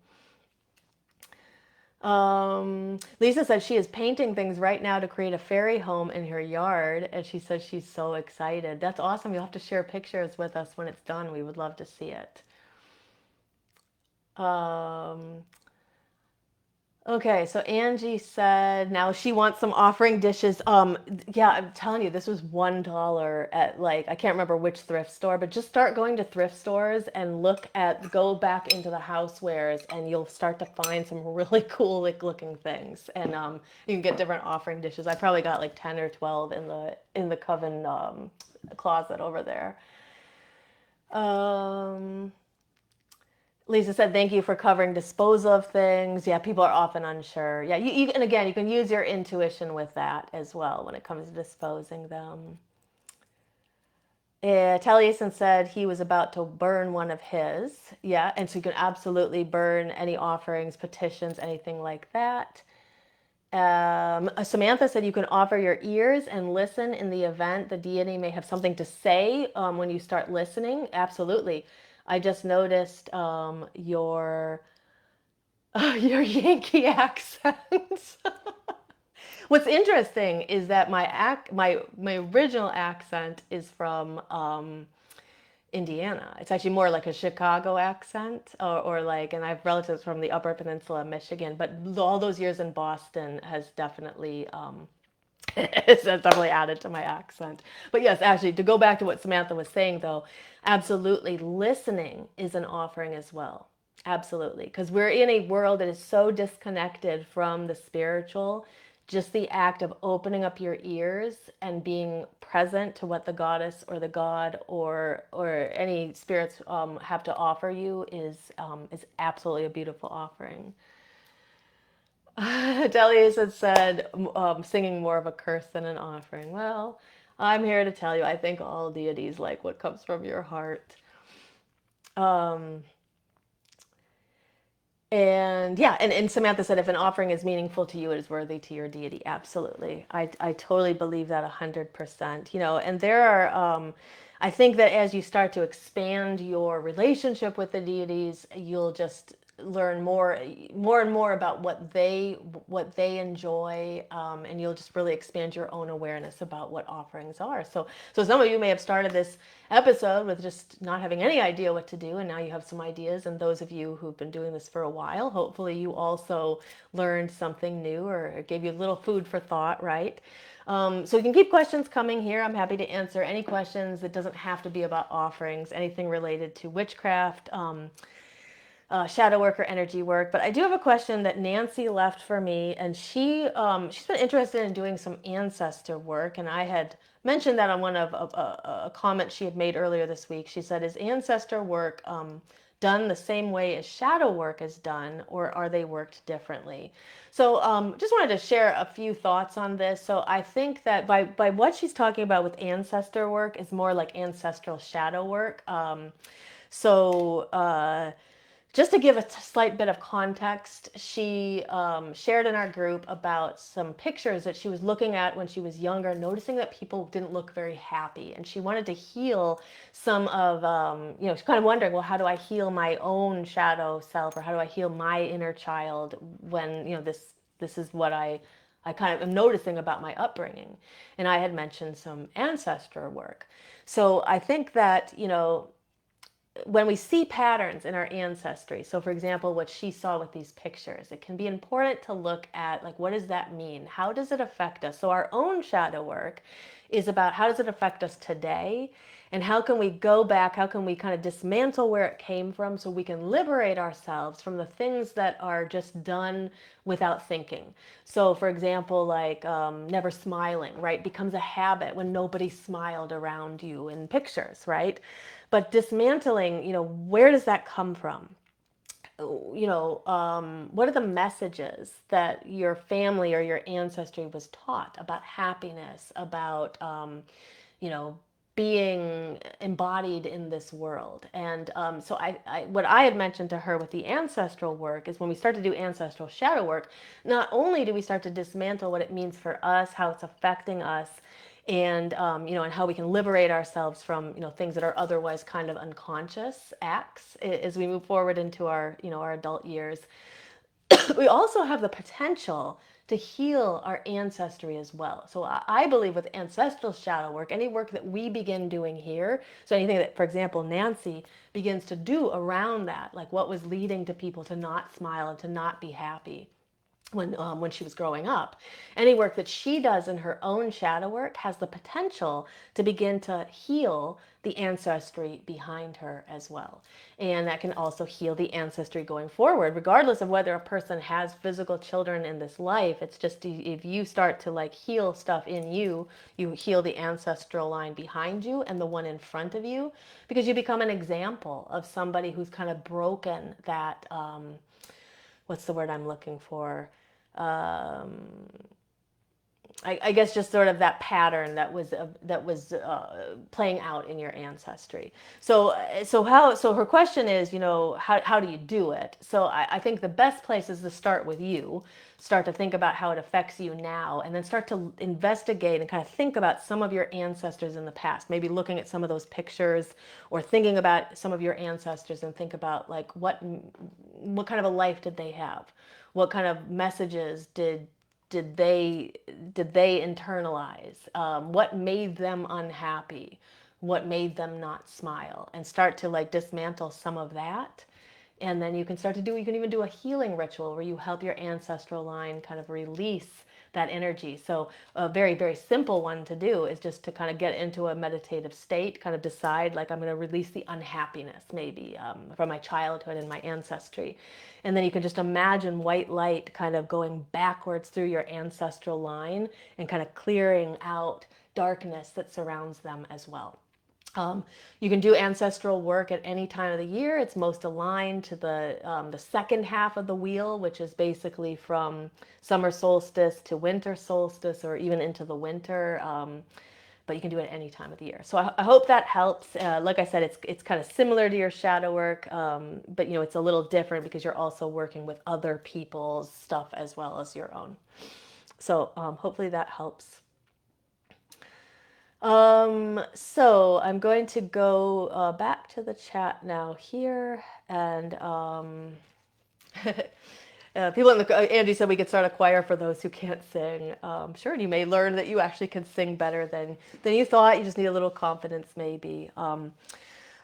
Lisa says she is painting things right now to create a fairy home in her yard, and she says she's so excited. That's awesome. You'll have to share pictures with us when it's done. We would love to see it. Okay, so Angie said now she wants some offering dishes. Yeah, I'm telling you, this was $1 at like I can't remember which thrift store, but just start going to thrift stores and go back into the housewares, and you'll start to find some really cool like looking things. And you can get different offering dishes. I probably got like 10 or 12 in the coven closet over there. Um, Lisa said, thank you for covering dispose of things. Yeah, people are often unsure. Yeah, and again, you can use your intuition with that as well when it comes to disposing them. Taliesin said he was about to burn one of his. Yeah, and so you can absolutely burn any offerings, petitions, anything like that. Samantha said you can offer your ears and listen in the event the deity may have something to say when you start listening. Absolutely. I just noticed your Yankee accent. What's interesting is that my original accent is from Indiana. It's actually more like a Chicago accent, or like, and I have relatives from the Upper Peninsula, Michigan. But all those years in Boston has definitely it's definitely added to my accent. But yes, actually, to go back to what Samantha was saying, though, absolutely, listening is an offering as well. Absolutely, because we're in a world that is so disconnected from the spiritual. Just the act of opening up your ears and being present to what the goddess or the god or any spirits have to offer you is absolutely a beautiful offering. Delius had said singing more of a curse than an offering. Well, I'm here to tell you, I think all deities like what comes from your heart. Um, and yeah, and Samantha said if an offering is meaningful to you, it is worthy to your deity. Absolutely. I totally believe that 100%. And there are, I think that as you start to expand your relationship with the deities, you'll just learn more and more about what they enjoy, and you'll just really expand your own awareness about what offerings are. So some of you may have started this episode with just not having any idea what to do, and now you have some ideas. And those of you who've been doing this for a while, hopefully you also learned something new or it gave you a little food for thought, right? So you can keep questions coming here. I'm happy to answer any questions. It doesn't have to be about offerings, anything related to witchcraft, shadow work or energy work. But I do have a question that Nancy left for me, and she's been interested in doing some ancestor work, and I had mentioned that on one of a comment she had made earlier this week. She said, "Is ancestor work done the same way as shadow work is done, or are they worked differently?" So just wanted to share a few thoughts on this. So I think that by what she's talking about with ancestor work is more like ancestral shadow work. So just to give a slight bit of context, she shared in our group about some pictures that she was looking at when she was younger, noticing that people didn't look very happy. And she wanted to heal some of, she's kind of wondering, well, how do I heal my own shadow self, or how do I heal my inner child when, this is what I kind of am noticing about my upbringing. And I had mentioned some ancestor work. So I think that, when we see patterns in our ancestry, so for example, what she saw with these pictures, it can be important to look at, like, what does that mean? How does it affect us? So our own shadow work is about how does it affect us today, and how can we go back, how can we kind of dismantle where it came from so we can liberate ourselves from the things that are just done without thinking. So for example, like never smiling, right, becomes a habit when nobody smiled around you in pictures, right? But dismantling, where does that come from? What are the messages that your family or your ancestry was taught about happiness, about, you know, being embodied in this world? And so what I had mentioned to her with the ancestral work is when we start to do ancestral shadow work, not only do we start to dismantle what it means for us, how it's affecting us, and and how we can liberate ourselves from things that are otherwise kind of unconscious acts as we move forward into our adult years. We also have the potential to heal our ancestry as well. So I believe with ancestral shadow work, any work that we begin doing here, so anything that, for example, Nancy begins to do around that, like what was leading to people to not smile and to not be happy, when she was growing up. Any work that she does in her own shadow work has the potential to begin to heal the ancestry behind her as well. And that can also heal the ancestry going forward, regardless of whether a person has physical children in this life. It's just if you start to like heal stuff in you, you heal the ancestral line behind you and the one in front of you, because you become an example of somebody who's kind of broken that, what's the word I'm looking for? Um, I guess just sort of that pattern that was playing out in your ancestry. So her question is, how do you do it? So I think the best place is to start with you, start to think about how it affects you now, and then start to investigate and kind of think about some of your ancestors in the past. Maybe looking at some of those pictures, or thinking about some of your ancestors and think about like what kind of a life did they have? What kind of messages did they did they internalize? What made them unhappy? What made them not smile? And start to like dismantle some of that. And then you can start to you can even do a healing ritual where you help your ancestral line kind of release that energy. So a very, very simple one to do is just to kind of get into a meditative state, kind of decide like I'm going to release the unhappiness maybe from my childhood and my ancestry. And then you can just imagine white light kind of going backwards through your ancestral line and kind of clearing out darkness that surrounds them as well. You can do ancestral work at any time of the year. It's most aligned to the second half of the wheel, which is basically from summer solstice to winter solstice, or even into the winter. But you can do it any time of the year. So I hope that helps. Like I said, it's kind of similar to your shadow work, but it's a little different because you're also working with other people's stuff as well as your own. So hopefully that helps. So I'm going to go back to the chat now here, and people in the Angie said we could start a choir for those who can't sing. Sure, and you may learn that you actually can sing better than you thought. You just need a little confidence, maybe.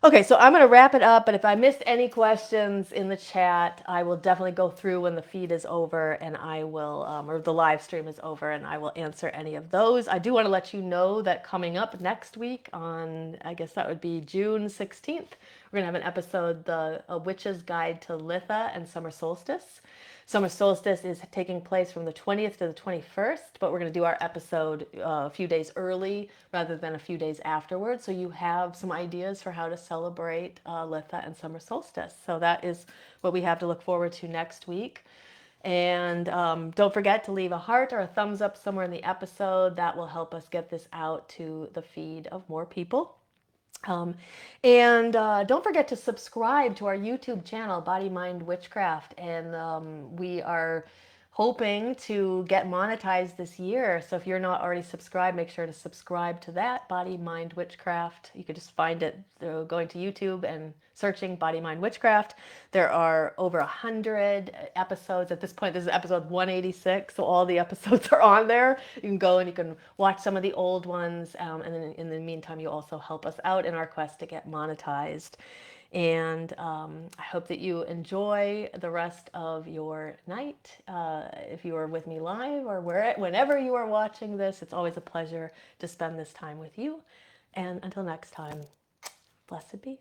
Okay, so I'm going to wrap it up, but if I missed any questions in the chat, I will definitely go through when the feed is over, and I will, or the live stream is over, and I will answer any of those. I do want to let you know that coming up next week on, I guess that would be June 16th, we're going to have an episode, The Witch's Guide to Litha and Summer Solstice. Summer solstice is taking place from the 20th to the 21st, but we're going to do our episode a few days early rather than a few days afterwards. So you have some ideas for how to celebrate Litha and summer solstice. So that is what we have to look forward to next week. And don't forget to leave a heart or a thumbs up somewhere in the episode. That will help us get this out to the feed of more people. And don't forget to subscribe to our YouTube channel, Body, Mind, Witchcraft. And we are hoping to get monetized this year. So if you're not already subscribed, make sure to subscribe to that, Body, Mind, Witchcraft. You could just find it going to YouTube and searching Body, Mind, Witchcraft. There are over 100 episodes at this point. This is episode 186, so all the episodes are on there. You can go and you can watch some of the old ones, and then in the meantime, you also help us out in our quest to get monetized. And I hope that you enjoy the rest of your night. If you are with me live or whenever you are watching this, it's always a pleasure to spend this time with you. And until next time, blessed be.